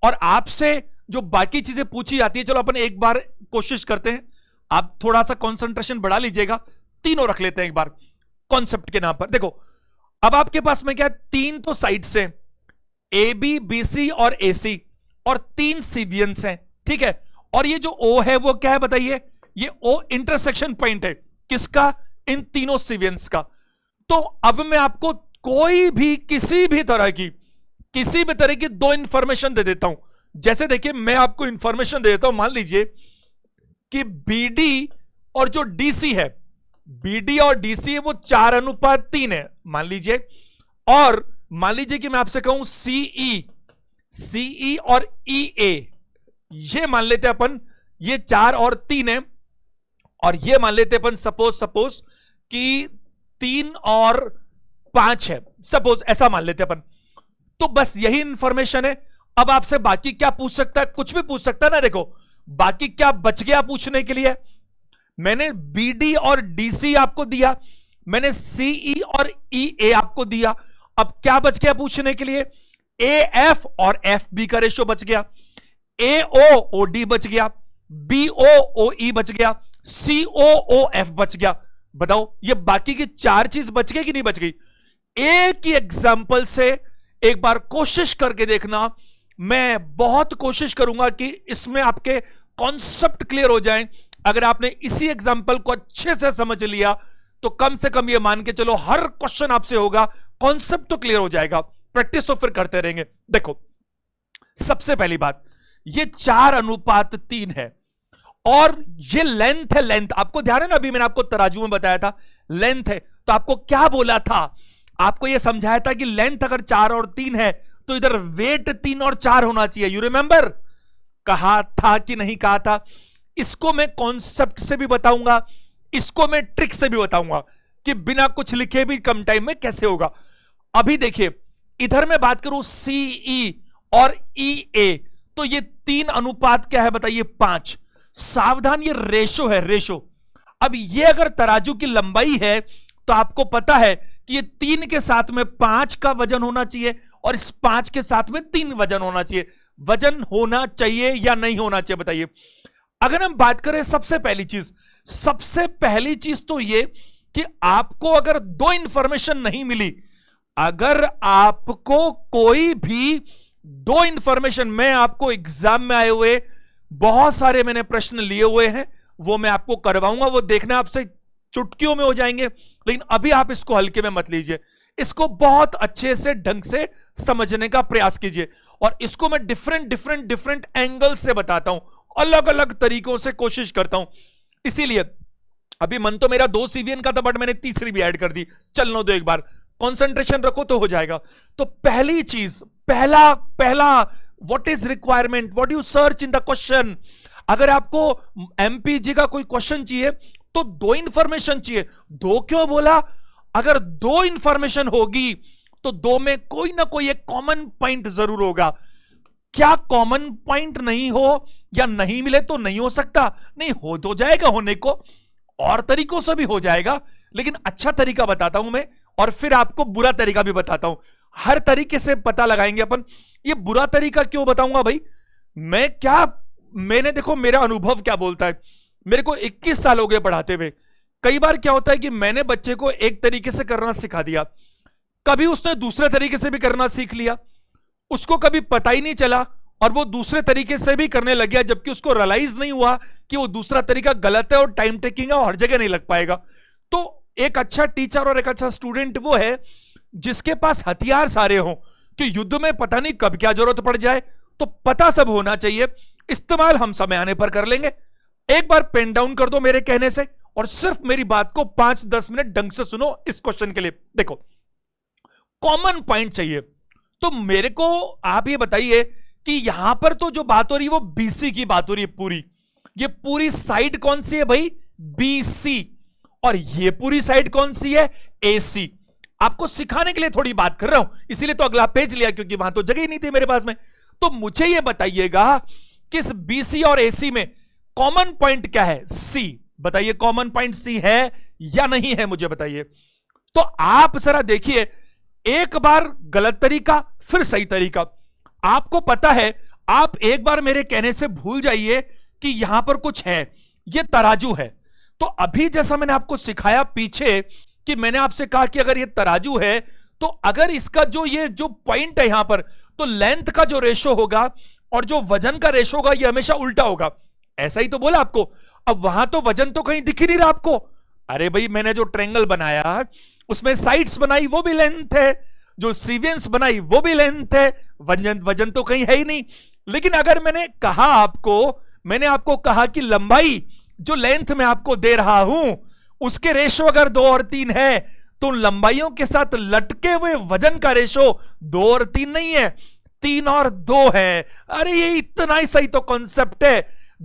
Speaker 1: और आपसे जो बाकी चीजें पूछी जाती है, चलो अपन एक बार कोशिश करते हैं, आप थोड़ा सा कंसंट्रेशन बढ़ा लीजिएगा, तीनों रख लेते हैं एक बार कॉन्सेप्ट के नाम पर। देखो अब आपके पास में क्या है, तीन तो साइड्स हैं, ए बी बी सी और ए सी, और 3 सीवियंस हैं, ठीक है। और ये जो ओ है वो क्या है बताइए, ये ओ इंटरसेक्शन पॉइंट है, किसका, इन तीनों सीवियंस का। तो अब मैं आपको कोई भी किसी भी तरह की दो इंफॉर्मेशन दे देता हूं। जैसे देखिए मैं आपको इंफॉर्मेशन दे देता हूं, मान लीजिए कि बीडी और जो डीसी है, बीडी और डीसी है वो 4:3 है मान लीजिए, और मान लीजिए कि मैं आपसे कहूं सीई और ईए, ये मान लेते हैं अपन, ये 4 और 3 है, और ये मान लेते हैं अपन सपोज कि 3 और 5 है, सपोज ऐसा मान लेते हैं अपन। तो बस यही इंफॉर्मेशन है। अब आपसे बाकी क्या पूछ सकता है, कुछ भी पूछ सकता है ना। देखो बाकी क्या बच गया पूछने के लिए, मैंने बीडी और डीसी आपको दिया, मैंने सीई और ईए आपको दिया, अब क्या बच गया पूछने के लिए, एएफ और एफबी का रेशो बच गया, एओओडी बच गया, बीओओई बच गया, सीओओएफ बच गया। बताओ ये बाकी की 4 चीज बच गई कि नहीं बच गई। एक ही एग्जाम्पल से एक बार कोशिश करके देखना, मैं बहुत कोशिश करूंगा कि इसमें आपके कॉन्सेप्ट क्लियर हो जाएं। अगर आपने इसी एग्जाम्पल को अच्छे से समझ लिया तो कम से कम ये मान के चलो हर क्वेश्चन आपसे होगा, कॉन्सेप्ट तो क्लियर हो जाएगा, प्रैक्टिस तो फिर करते रहेंगे। देखो सबसे पहली बात, ये 4:3 है, और ये लेंथ है, लेंथ आपको ध्यान है ना, अभी मैंने आपको तराजू में बताया था लेंथ है, तो आपको क्या बोला था, आपको यह समझाया था कि लेंथ अगर 4 और 3 है तो इधर वेट 3 और 4 होना चाहिए। यू रिमेंबर, कहा था कि नहीं कहा था। इसको मैं कॉन्सेप्ट से भी बताऊंगा, इसको मैं ट्रिक से भी बताऊंगा कि बिना कुछ लिखे भी कम टाइम में कैसे होगा। अभी देखिए इधर मैं बात करूं सीई और ईए, तो ये 3 क्या है बताइए, 5। सावधान, ये रेशो है, रेशो। अब ये अगर तराजू की लंबाई है तो आपको पता है कि ये 3 के साथ में 5 का वजन होना चाहिए, और इस 5 के साथ में 3 वजन होना चाहिए। वजन होना चाहिए या नहीं होना चाहिए बताइए। अगर हम बात करें सबसे पहली चीज तो ये कि आपको अगर 2 इंफॉर्मेशन नहीं मिली, अगर आपको कोई भी 2 इंफॉर्मेशन, मैं आपको एग्जाम में आए हुए बहुत सारे मैंने प्रश्न लिए हुए हैं, वो मैं आपको करवाऊंगा, वो देखना आपसे चुटकियों में हो जाएंगे, लेकिन अभी आप इसको हल्के में मत लीजिए, इसको बहुत अच्छे से ढंग से समझने का प्रयास कीजिए। और इसको मैं डिफरेंट एंगल से बताता हूं, अलग अलग तरीकों से कोशिश करता हूं। इसीलिए अभी मन तो मेरा 2 सीवीएन का था, बट मैंने तीसरी भी ऐड कर दी, चलने दो एक बार, कंसंट्रेशन रखो तो हो जाएगा। तो पहली चीज, पहला what is requirement, what you search in the question. अगर आपको एमपीजी का कोई क्वेश्चन चाहिए तो 2 इंफॉर्मेशन चाहिए। 2 क्यों बोला? अगर 2 इंफॉर्मेशन होगी तो 2 में कोई ना कोई एक कॉमन पॉइंट जरूर होगा। क्या कॉमन पॉइंट नहीं हो या नहीं मिले तो नहीं हो सकता? नहीं, हो तो जाएगा, होने को और तरीकों से भी हो जाएगा, लेकिन अच्छा तरीका बताता हूं मैं, और फिर आपको बुरा तरीका भी बताता हूं। हर तरीके से पता लगाएंगे अपन। ये बुरा तरीका क्यों बताऊंगा भाई? मैंने देखो, मेरा अनुभव क्या बोलता है। मेरे को 21 साल हो गए पढ़ाते हुए। कई बार क्या होता है कि मैंने बच्चे को एक तरीके से करना सिखा दिया, कभी उसने दूसरे तरीके से भी करना सीख लिया, उसको कभी पता ही नहीं चला और वो दूसरे तरीके से भी करने लग गया, जबकि उसको रियलाइज नहीं हुआ कि वो दूसरा तरीका गलत है और टाइम टेकिंग है और हर जगह नहीं लग पाएगा। तो एक अच्छा टीचर और एक अच्छा स्टूडेंट वो है जिसके पास हथियार सारे हों कि युद्ध में पता नहीं कब क्या जरूरत पड़ जाए, तो पता सब होना चाहिए। इस्तेमाल हम समय आने पर कर लेंगे। एक बार पेन डाउन कर दो मेरे कहने से और सिर्फ मेरी बात को 5-10 मिनट ढंग से सुनो। इस क्वेश्चन के लिए देखो, कॉमन पॉइंट चाहिए। तो मेरे को आप ये बताइए कि यहां पर तो जो बात हो रही है वो बीसी की बात हो रही है पूरी। ये पूरी साइड कौन सी है भाई? बीसी। और ये पूरी साइड कौन सी है? एसी। आपको सिखाने के लिए थोड़ी बात कर रहा हूं, इसीलिए तो अगला पेज लिया, क्योंकि वहां तो जगह ही नहीं थी मेरे पास में। तो मुझे ये बताइएगा कि इस बीसी और एसी में कॉमन पॉइंट क्या है? सी। बताइए कॉमन पॉइंट सी है या नहीं है, मुझे बताइए। तो आप जरा देखिए, एक बार गलत तरीका फिर सही तरीका। आपको पता है, आप एक बार मेरे कहने से भूल जाइए कि यहां पर कुछ है, यह तराजू है। तो अभी जैसा मैंने आपको सिखाया पीछे कि मैंने आपसे कहा कि अगर यह तराजू है तो अगर इसका ये जो पॉइंट है यहां पर, तो लेंथ का जो रेशो होगा और जो वजन का रेशो होगा यह हमेशा उल्टा होगा। ऐसा ही तो बोला आपको। अब वहां तो वजन तो कहीं दिख ही नहीं रहा आपको। अरे भाई, मैंने जो ट्रायंगल बनाया उसमें साइड्स बनाई वो भी लेंथ है, जो सीवेंस बनाई वो भी लेंथ है, वजन तो कहीं है ही नहीं। लेकिन अगर मैंने आपको कहा कि लंबाई जो लेंथ में आपको दे रहा हूं उसके रेशो अगर 2 और 3 है, तो लंबाइयों के साथ लटके हुए वजन का रेशो 2 और 3 नहीं है, 3 और 2 है। अरे ये इतना ही सही तो कॉन्सेप्ट है।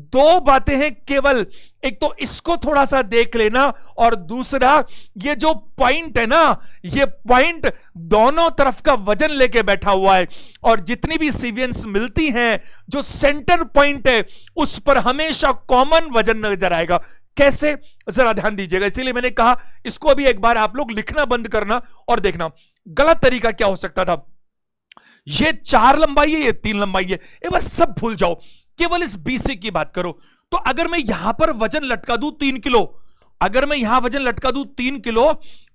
Speaker 1: 2 बातें हैं केवल। एक तो इसको थोड़ा सा देख लेना, और दूसरा ये जो पॉइंट है ना, ये पॉइंट दोनों तरफ का वजन लेके बैठा हुआ है, और जितनी भी सीवेंस मिलती हैं जो सेंटर पॉइंट है उस पर हमेशा कॉमन वजन नजर आएगा। कैसे? जरा ध्यान दीजिएगा। इसीलिए मैंने कहा इसको अभी एक बार आप लोग लिखना बंद करना और देखना गलत तरीका क्या हो सकता था। ये 4 लंबाई है, ये 3 लंबाई है, ये बस सब भूल जाओ, केवल इस बीसी की बात करो। तो अगर मैं यहां पर वजन लटका दूं 3 किलो, अगर मैं यहां वजन लटका दूं 3 किलो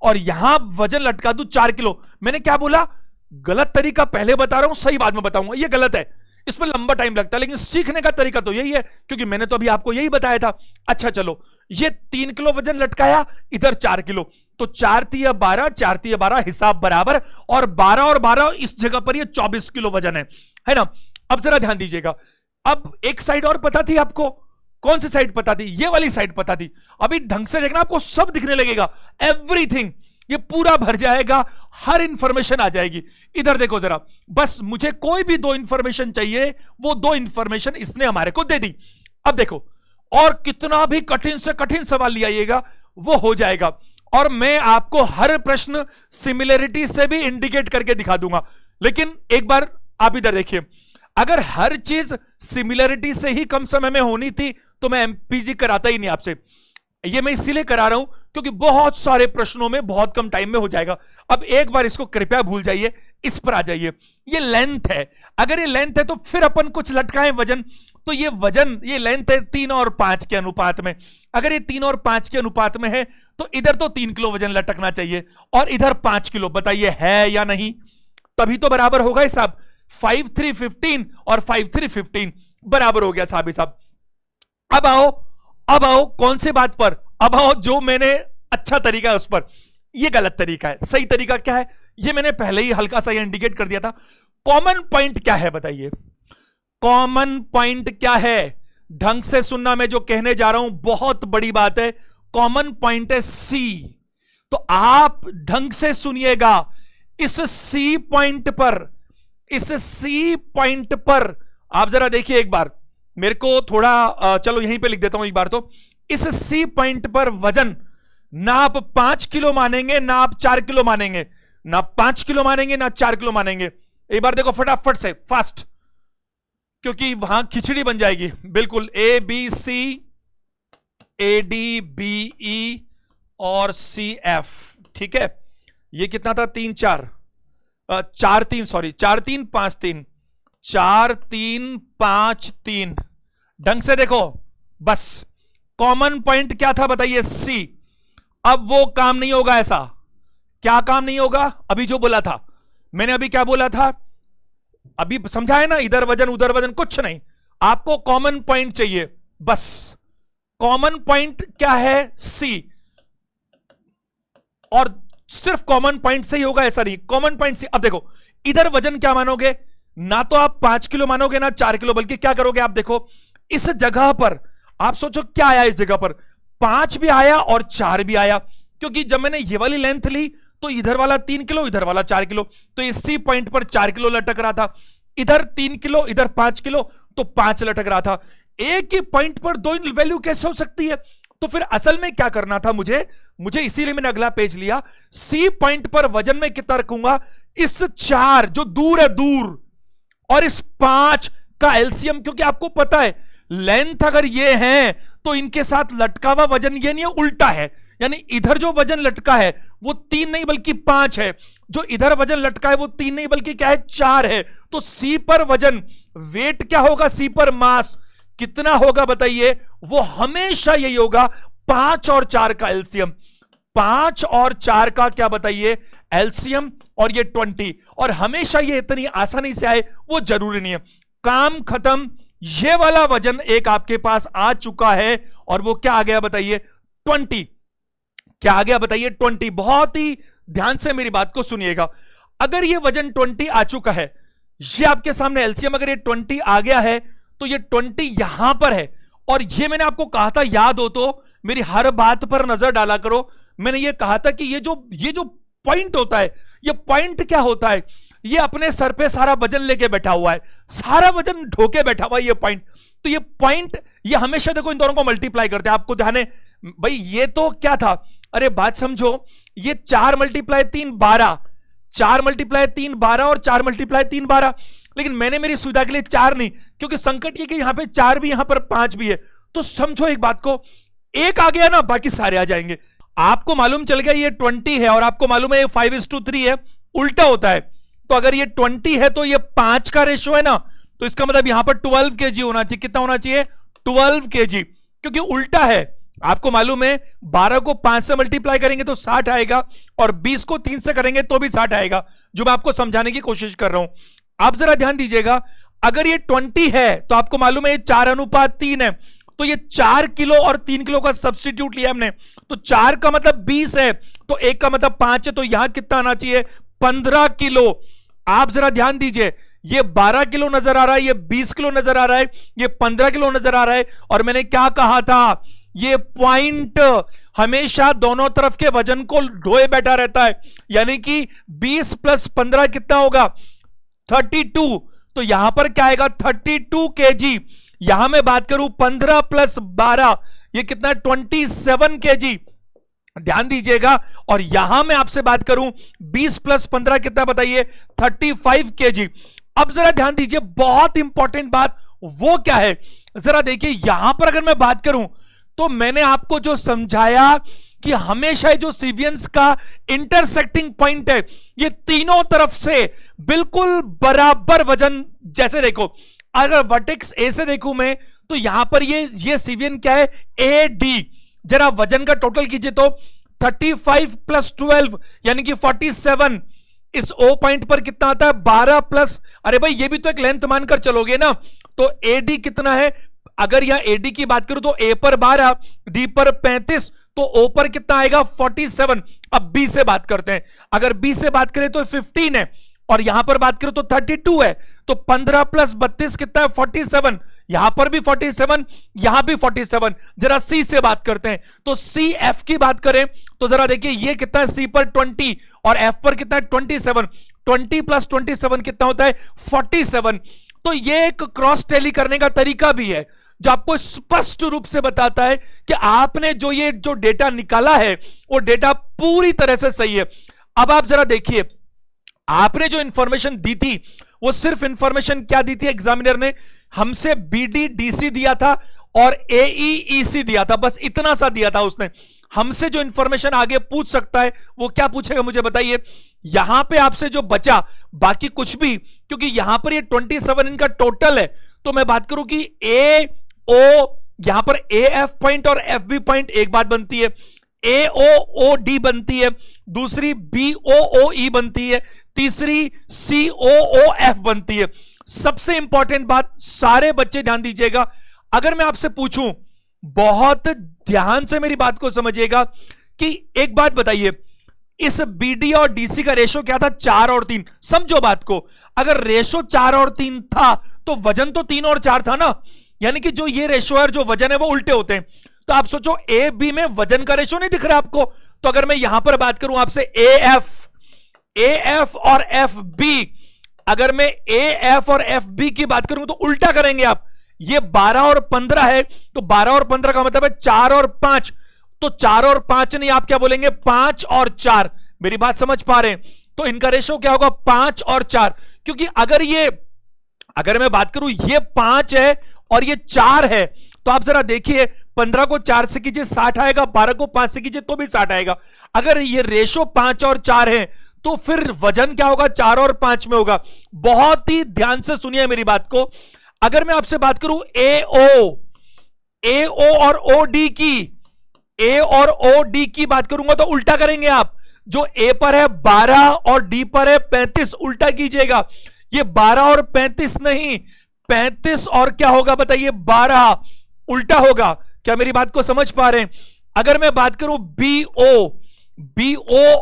Speaker 1: और यहां वजन लटका दूं 4 किलो, मैंने क्या बोला? गलत तरीका पहले बता रहा हूं, सही बाद में बताऊंगा। ये गलत है, इसमें लंबा टाइम लगता है, लेकिन सीखने का तरीका तो यही है, क्योंकि मैंने तो अभी आपको यही बताया था। अच्छा चलो, ये 3 किलो वजन लटकाया, इधर 4 किलो, तो 4 तिया 12, 4 तिया 12 हिसाब बराबर, और 12 और 12 इस जगह पर ये 24 किलो वजन है ना। अब जरा ध्यान दीजिएगा। अब एक साइड और पता थी आपको। कौन सी साइड पता थी? ये वाली साइड पता थी। अभी ढंग से देखना, आपको सब दिखने लगेगा, एवरीथिंग, ये पूरा भर जाएगा, हर इंफॉर्मेशन आ जाएगी। इधर देखो जरा, बस मुझे कोई भी 2 इंफॉर्मेशन चाहिए, वो 2 इंफॉर्मेशन इसने हमारे को दे दी। अब देखो, और कितना भी कठिन से कठिन सवाल लियाइएगा वो हो जाएगा, और मैं आपको हर प्रश्न सिमिलरिटी से भी इंडिकेट करके दिखा दूंगा। लेकिन एक बार आप इधर देखिए, अगर हर चीज सिमिलरिटी से ही कम समय में होनी थी तो मैं एमपीजी कराता ही नहीं आपसे। ये मैं इसीलिए करा रहा हूं क्योंकि बहुत सारे प्रश्नों में बहुत कम टाइम में हो जाएगा। अब एक बार इसको कृपया भूल जाइए, इस पर आ जाइए। ये लेंथ है, अगर ये लेंथ है तो फिर अपन कुछ लटकाएं वजन, तो ये वजन, ये लेंथ है 3 और 5 के अनुपात में। अगर ये 3 और 5 के अनुपात में है तो इधर तो 3 किलो वजन लटकना चाहिए और इधर 5 किलो। बताइए है या नहीं? तभी तो बराबर होगा हिसाब। 5 3 15 और 5 3 15 बराबर हो गया साहब हिसाब। अब आओ अब आओ कौन से बात पर, अब आओ जो मैंने अच्छा तरीका है उस पर। ये गलत तरीका है, सही तरीका क्या है ये मैंने पहले ही हल्का सा इंडिकेट कर दिया था। कॉमन पॉइंट क्या है बताइए, कॉमन पॉइंट क्या है? ढंग से सुनना, मैं जो कहने जा रहा हूं बहुत बड़ी बात है। कॉमन पॉइंट है सी। तो आप ढंग से सुनिएगा, इस सी पॉइंट पर, इस सी पॉइंट पर आप जरा देखिए एक बार, मेरे को थोड़ा चलो यहीं पे लिख देता हूं एक बार। तो इस सी पॉइंट पर वजन ना आप 5 किलो मानेंगे ना आप 4 किलो मानेंगे, ना 5 किलो मानेंगे ना 4 किलो मानेंगे। एक बार देखो फटाफट से, फास्ट, क्योंकि वहां खिचड़ी बन जाएगी। बिल्कुल, A B C, A D B E और सी एफ, ठीक है। ये कितना था? 3 4 4 3, सॉरी 4 3 5 3, 4 3 5 3। ढंग से देखो, बस कॉमन पॉइंट क्या था बताइए? सी। अब वो काम नहीं होगा ऐसा। क्या काम नहीं होगा? अभी जो बोला था मैंने, अभी क्या बोला था अभी समझा है ना? इधर वजन उधर वजन कुछ नहीं, आपको कॉमन पॉइंट चाहिए बस। कॉमन पॉइंट क्या है? सी। और सिर्फ कॉमन पॉइंट से ही होगा ऐसा नहीं, कॉमन पॉइंट सी। अब देखो इधर वजन क्या मानोगे? ना तो आप 5 किलो मानोगे ना 4 किलो, बल्कि क्या करोगे आप? देखो इस जगह पर आप सोचो क्या आया इस जगह पर? 5 भी आया और 4 भी आया, क्योंकि जब मैंने ये वाली लेंथ ली तो इधर वाला 3 किलो इधर वाला 4 किलो, तो इस सी पॉइंट पर 4 किलो लटक रहा था। इधर 3 किलो इधर 5 किलो, तो 5 लटक रहा था। एक ही पॉइंट पर दो वैल्यू कैसे हो सकती है? तो फिर असल में क्या करना था मुझे इसीलिए मैंने अगला पेज लिया। सी पॉइंट पर वजन में कितना रखूंगा? इस 4 जो दूर है दूर, और इस 5 का एलसीएम, क्योंकि आपको पता है लेंथ अगर ये है तो इनके साथ लटका हुआ वजन ये नहीं है, उल्टा है। यानी इधर जो वजन लटका है वो 3 नहीं बल्कि 5 है, जो इधर वजन लटका है वो 3 नहीं बल्कि क्या है? 4 है। तो सी पर वजन, वेट क्या होगा? सी पर मास कितना होगा बताइए? वो हमेशा यही होगा 5 और 4 का एलसीएम। 5 और 4 का क्या बताइए? एलसीएम, और ये 20। और हमेशा ये इतनी आसानी से आए वो जरूरी नहीं है। काम खत्म। ये वाला वजन एक आपके पास आ चुका है, और वो क्या आ गया बताइए? 20। क्या आ गया बताइए? 20। बहुत ही ध्यान से मेरी बात को सुनिएगा। अगर ये वजन 20 आ चुका है, ये आपके सामने एलसीएम अगर ये 20 आ गया है, तो ये 20 यहां पर है। और ये मैंने आपको कहा था, याद हो तो मेरी हर बात पर नजर डाला करो। मैंने ये कहा था कि ये जो पॉइंट होता है, ये पॉइंट क्या होता है? ये अपने सर पे सारा वजन लेके बैठा हुआ है, सारा वजन ढोके बैठा हुआ है ये पॉइंट। तो ये पॉइंट, ये हमेशा देखो इन दोनों को मल्टीप्लाई करते हैं। आपको ध्यान है भाई, ये तो क्या था? अरे बात समझो, ये 4 × 3 12, 4 × 3 12 और 4 × 3 12। लेकिन मैंने मेरी सुविधा के लिए 4 नहीं, क्योंकि संकट ये कि यहां पे 4 भी यहां पर 5 भी है। तो समझो एक बात को, एक आ गया ना बाकी सारे आ जाएंगे। आपको मालूम चल गया ये 20 है, और आपको मालूम है ये 5:3 है, उल्टा होता है। तो अगर ये 20 है तो ये 5 का रेशो है ना, तो इसका मतलब यहां पर 12 kg होना चाहिए। कितना होना चाहिए? 12 kg, क्योंकि उल्टा है। आपको मालूम है 12 को 5 से मल्टीप्लाई करेंगे तो 60 आएगा, और 20 को 3 से करेंगे तो भी 60 आएगा, जो मैं आपको समझाने की कोशिश कर रहा हूं। आप जरा ध्यान दीजिएगा, अगर ये 20 है तो आपको मालूम है ये 4:3 है, तो ये 4 किलो और 3 किलो का सब्स्टिट्यूट लिया हमने, तो 4 का मतलब 20 है, तो 1 का मतलब 5 है, तो यहां कितना आना चाहिए? 15 किलो। आप जरा ध्यान दीजिए, ये 12 किलो नजर आ रहा है, ये 20 किलो नजर आ रहा है, ये 15 किलो नजर आ रहा है। और मैंने क्या कहा था? ये पॉइंट हमेशा दोनों तरफ के वजन को ढोए बैठा रहता है, यानी कि 20 + 15 कितना होगा? 32। तो यहां पर क्या आएगा? 32 kg। यहां मैं बात करूं 15 + 12, ये कितना? 27 kg। ध्यान दीजिएगा। और यहां मैं आपसे बात करूं 20 + 15 कितना बताइए? 35 kg। अब जरा ध्यान दीजिए, बहुत इंपॉर्टेंट बात वो क्या है जरा देखिए। यहां पर अगर मैं बात करूं तो मैंने आपको जो समझाया कि हमेशा जो सीवियंस का इंटरसेक्टिंग पॉइंट है, ये तीनों तरफ से बिल्कुल बराबर वजन। जैसे देखो, अगर वर्टेक्स ए से देखूं मैं, तो यहां पर ये सीवियन क्या है? A D. जरा वजन का टोटल कीजिए तो 35 + 12 यानी कि 47। इस ओ पॉइंट पर कितना आता है? 12 प्लस, अरे भाई ये भी तो एक लेंथ मानकर चलोगे ना, तो एडी कितना है? अगर यहां एडी की बात करूं तो ए पर 12, डी पर 35, तो ओ पर कितना आएगा 47। अब बी से बात करते हैं, अगर बी से बात करें तो 15 है, और यहां पर बात करें तो 32 है, तो 15 प्लस 32 कितना है 47, यहां पर भी 47, यहां भी 47। जरा सी से बात करते हैं, तो सी एफ की बात करें तो जरा देखिए ये कितना है, सी पर 20 और एफ पर कितना है 27, 20 प्लस 27 कितना होता है 47। तो ये एक क्रॉस टैली करने का तरीका भी है जो आपको स्पष्ट रूप से बताता है कि आपने जो डेटा निकाला है वो डेटा पूरी तरह से सही है। अब आप जरा देखिए, आपने जो इंफॉर्मेशन दी थी वो सिर्फ इंफॉर्मेशन क्या दी थी, एग्जामिनर ने हमसे बीडी डीसी दिया था और एईईसी दिया था, बस इतना सा दिया था उसने। हमसे जो इंफॉर्मेशन आगे पूछ सकता है वो क्या पूछेगा मुझे बताइए। यहां पे आपसे जो बचा बाकी कुछ भी, क्योंकि यहां पर ये 27 इनका टोटल है, तो मैं बात करूं कि ए ओ, यहां पर ए एफ पॉइंट और एफ बी पॉइंट एक बात बनती है, ए ओ ओ डी बनती है, दूसरी बी ओ ओ ई बनती है, तीसरी सी ओ ओ एफ बनती है। सबसे इंपॉर्टेंट बात, सारे बच्चे ध्यान दीजिएगा, अगर मैं आपसे पूछूं, बहुत ध्यान से मेरी बात को समझिएगा कि एक बात बताइए, इस बीडी और डीसी का रेशो क्या था 4 और 3। समझो बात को, अगर रेशो 4 और 3 था तो वजन तो 3 और 4 था ना, यानी कि जो ये रेशो है जो वजन है वो उल्टे होते हैं। तो आप सोचो ए बी में वजन का रेशो नहीं दिख रहा आपको, तो अगर मैं यहां पर बात करूं आपसे ए एफ और एफ बी, अगर मैं ए एफ और एफ बी की बात करूं तो उल्टा करेंगे आप, ये 12 और 15 है, तो 12 और 15 का मतलब है 4 और 5, तो 4 और 5 नहीं, आप क्या बोलेंगे 5 और 4। मेरी बात समझ पा रहे हैं? तो इनका रेशो क्या होगा 5 और 4, क्योंकि अगर मैं बात करूं ये 5 है और ये 4 है, तो आप जरा देखिए 15 को 4 से कीजिए 60 आएगा, 12 को 5 से कीजिए तो भी 60 आएगा। अगर ये रेशो 5 और 4 है तो फिर वजन क्या होगा 4 और 5 में होगा। बहुत ही ध्यान से सुनिए मेरी बात को, अगर मैं आपसे बात करूं ए ओ और ओ डी की, ए और ओ डी की बात करूंगा तो उल्टा करेंगे आप, जो ए पर है 12 और डी पर है 35, उल्टा कीजिएगा, ये 12 और 35 नहीं, 35 और क्या होगा बताइए 12, उल्टा होगा। क्या मेरी बात को समझ पा रहे हैं? अगर मैं बात करूं बी ओ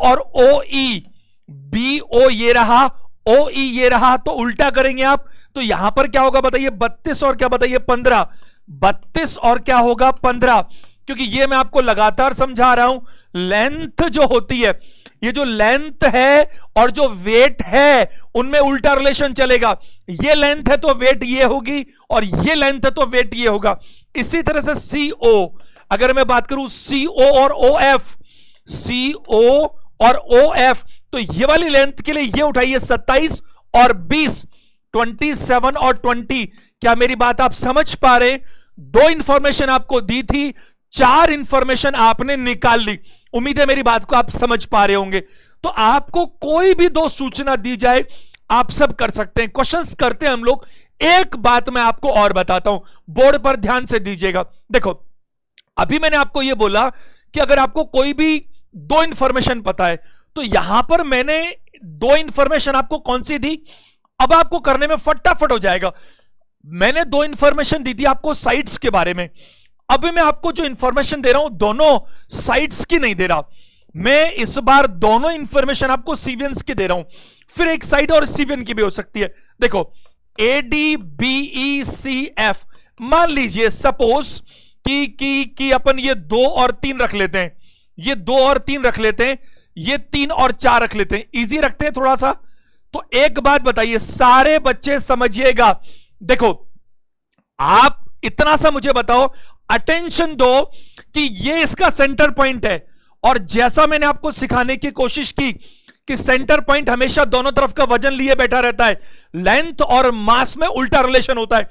Speaker 1: और ओ ई, बी ओ ये रहा, ओ ई ये रहा, तो उल्टा करेंगे आप, तो यहां पर क्या होगा बताइए 32 और क्या बताइए 15, 32 और क्या होगा 15, क्योंकि ये मैं आपको लगातार समझा रहा हूं, लेंथ जो होती है, ये जो लेंथ है और जो वेट है उनमें उल्टा रिलेशन चलेगा। ये लेंथ है तो वेट ये होगी और ये लेंथ है तो वेट ये होगा। इसी तरह से CO, अगर मैं बात करूं CO और OF, CO और OF, तो ये वाली लेंथ के लिए ये उठाइए 27 और 20, 27 और 20। क्या मेरी बात आप समझ पा रहे? 2 इंफॉर्मेशन आपको दी थी, 4 इंफॉर्मेशन आपने निकाल ली। उम्मीद है मेरी बात को आप समझ पा रहे होंगे। तो आपको कोई भी 2 सूचना दी जाए आप सब कर सकते हैं, क्वेश्चंस करते हैं हम लोग। एक बात मैं आपको और बताता हूं, बोर्ड पर ध्यान से दीजिएगा। देखो अभी मैंने आपको यह बोला कि अगर आपको कोई भी 2 इंफॉर्मेशन पता है, तो यहां पर मैंने 2 इंफॉर्मेशन आपको कौन सी दी, अब आपको करने में फटाफट हो जाएगा। मैंने 2 इंफॉर्मेशन दी थी आपको साइट्स के बारे में, अभी मैं आपको जो इंफॉर्मेशन दे रहा हूं दोनों साइट्स की नहीं दे रहा, मैं इस बार दोनों इंफॉर्मेशन आपको सीवियंस की दे रहा हूं, फिर एक साइड और सीवियन की भी हो सकती है। देखो ADBECF, मान लीजिए सपोज कि अपन ये 2 और 3 रख लेते हैं, ये 2 और 3 रख लेते हैं, ये 3 और 4 रख लेते हैं, इजी रखते हैं थोड़ा सा। तो एक बात बताइए सारे बच्चे समझिएगा, देखो आप इतना सा मुझे बताओ, अटेंशन दो कि ये इसका सेंटर पॉइंट है, और जैसा मैंने आपको सिखाने की कोशिश की कि सेंटर पॉइंट हमेशा दोनों तरफ का वजन लिए बैठा रहता है, लेंथ और मास में उल्टा रिलेशन होता है।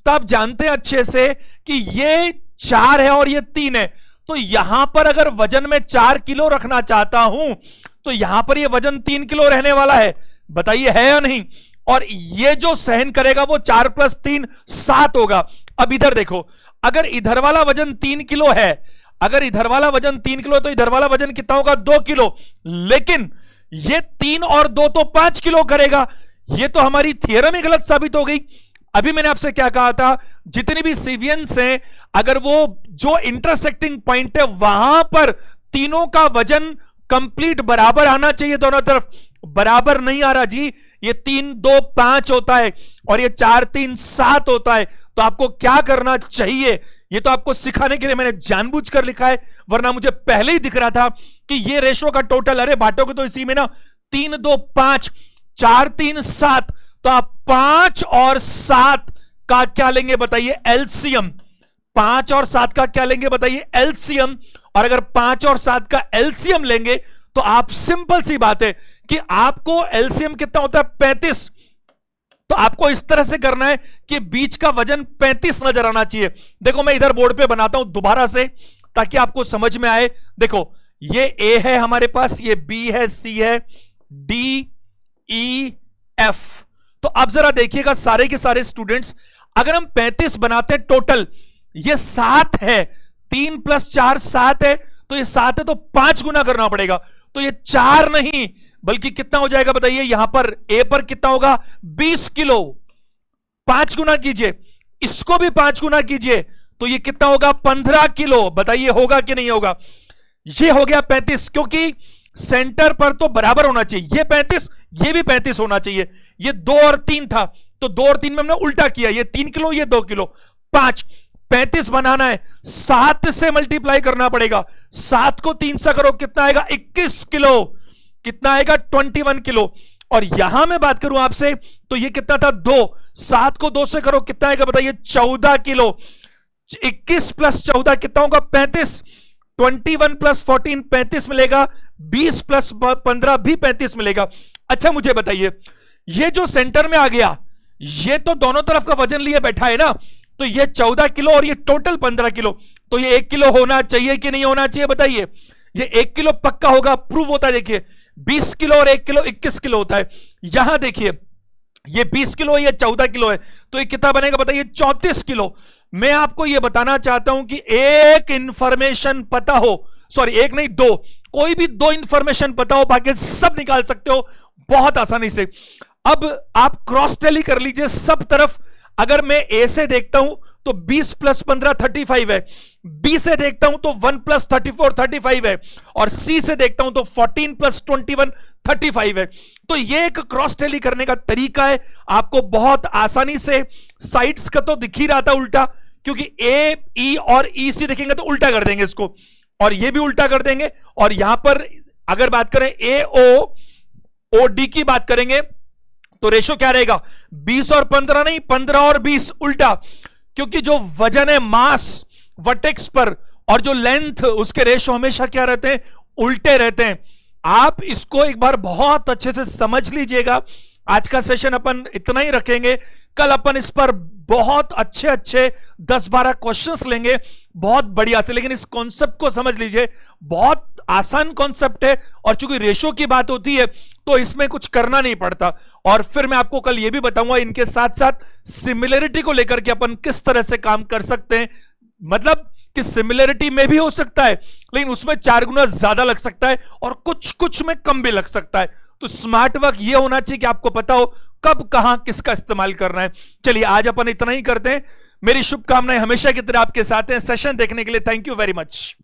Speaker 1: तो आप जानते हैं अच्छे से कि ये 4 है और ये 3 है, तो यहां पर अगर वजन में 4 किलो रखना चाहता हूं तो यहां पर ये वजन 3 किलो रहने वाला है, बताइए है या नहीं? और ये जो सहन करेगा वो 4 + 3 7 होगा। अब इधर देखो, अगर इधर वाला वजन 3 किलो है, अगर इधर वाला वजन 3 किलो तो इधर वाला वजन कितना होगा 2 किलो, लेकिन ये 3 और 2 तो 5 किलो करेगा। ये तो हमारी थियरम ही गलत साबित हो गई। अभी मैंने आपसे क्या कहा था, जितनी भी सीवियंस हैं, अगर वो जो इंटरसेक्टिंग पॉइंट है वहां पर तीनों का वजन कंप्लीट बराबर आना चाहिए, दोनों तरफ बराबर नहीं आ रहा जी, ये 3 2 5 होता है और ये 4 3 7 होता है, तो आपको क्या करना चाहिए, ये तो आपको सिखाने के लिए मैंने जानबूझकर लिखा है, वरना मुझे पहले ही दिख रहा था कि ये रेशो का टोटल, अरे बांटोगे तो इसी में ना, 3 2 5 4 3 7, तो आप 5 और 7 का क्या लेंगे बताइए, एलसीएम। 5 और 7 का क्या लेंगे बताइए, एलसीएम। और अगर 5 और 7 का एलसीएम लेंगे तो आप, सिंपल सी बात है कि आपको एलसीएम कितना होता है, 35, तो आपको इस तरह से करना है कि बीच का वजन 35 नजर आना चाहिए। देखो मैं इधर बोर्ड पे बनाता हूं दोबारा से ताकि आपको समझ में आए। देखो ये ए है हमारे पास, ये बी है, सी है, डी ई एफ। तो अब जरा देखिएगा सारे के सारे स्टूडेंट्स, अगर हम 35 बनाते हैं टोटल, ये 7 है, 3 + 4 7 है, तो ये 7 है तो 5 गुना करना पड़ेगा, तो ये 4 नहीं बल्कि कितना हो जाएगा बताइए, यहां पर ए पर कितना होगा, 20 किलो। 5 गुना कीजिए, इसको भी 5 गुना कीजिए, तो ये कितना होगा, 15 किलो। बताइए होगा कि नहीं होगा, ये हो गया 35, क्योंकि सेंटर पर तो बराबर होना चाहिए, ये 35 ये भी 35 होना चाहिए। ये 2 और 3 था, तो 2 और 3 में हमने उल्टा किया, ये 3 किलो ये 2 किलो, 5 35 बनाना है, 7 से मल्टीप्लाई करना पड़ेगा, 7 को 3 से करो कितना आएगा, 21 किलो। कितना आएगा, 21 किलो। और यहां मैं बात करूं आपसे तो ये कितना था, 2, 7 को 2 से करो कितना आएगा बताइए, 14 किलो। 21 + 14 कितना होगा, 35। 21 + 14 35 मिलेगा, 20 + 15 भी 35 मिलेगा। अच्छा मुझे बताइए, ये जो सेंटर में आ गया, ये तो दोनों तरफ का वजन लिए बैठा है ना, तो ये 14 किलो और ये टोटल 15 किलो, तो ये 1 किलो होना चाहिए कि नहीं होना चाहिए बताइए, ये 1 किलो पक्का होगा, प्रूव होता है। देखिए 20 किलो और 1 किलो 21 किलो होता है। यहां देखिए ये 20 किलो है, ये 14 किलो है, तो ये कितना बनेगा बताइए, 34 किलो। मैं आपको ये बताना चाहता हूं कि एक इंफॉर्मेशन पता हो, सॉरी एक नहीं 2, कोई भी 2 इंफॉर्मेशन पता हो, बाकी सब निकाल सकते हो बहुत आसानी से। अब आप क्रॉस टैली कर लीजिए सब तरफ। अगर मैं ए से देखता हूं तो 20 + 15 35 है, बी से देखता हूं तो 1 + 34 35 है, और सी से देखता हूं तो 14 + 21 35 है। तो ये एक क्रॉस टैली करने का तरीका है, आपको बहुत आसानी से। साइड्स का तो दिख ही रहा था उल्टा, क्योंकि ए ई और ई सी देखेंगे तो उल्टा कर देंगे इसको, और ये भी उल्टा कर देंगे। और यहां पर अगर बात करें ए ओ डी की बात करेंगे तो रेशो क्या रहेगा, 20 और 15 नहीं, 15 और 20 उल्टा, क्योंकि जो वजन है मास वर्टेक्स पर और जो लेंथ, उसके रेशो हमेशा क्या रहते हैं, उल्टे रहते हैं। आप इसको एक बार बहुत अच्छे से समझ लीजिएगा। आज का सेशन अपन इतना ही रखेंगे, कल अपन इस पर बहुत अच्छे अच्छे 10-12 क्वेश्चंस लेंगे बहुत बढ़िया से। लेकिन इस कॉन्सेप्ट को समझ लीजिए, बहुत आसान कॉन्सेप्ट है, और चूंकि रेशो की बात होती है तो इसमें कुछ करना नहीं पड़ता। और फिर मैं आपको कल यह भी बताऊंगा इनके साथ साथ सिमिलरिटी को लेकर के अपन किस तरह से काम कर सकते हैं। मतलब कि सिमिलरिटी में भी हो सकता है, लेकिन उसमें 4 गुना ज्यादा लग सकता है और कुछ कुछ में कम भी लग सकता है। तो स्मार्ट वर्क ये होना चाहिए कि आपको पता हो कब कहां किसका इस्तेमाल करना है। चलिए आज अपन इतना ही करते हैं। मेरी शुभकामनाएं हमेशा की तरह आपके साथ हैं। सेशन देखने के लिए थैंक यू वेरी मच।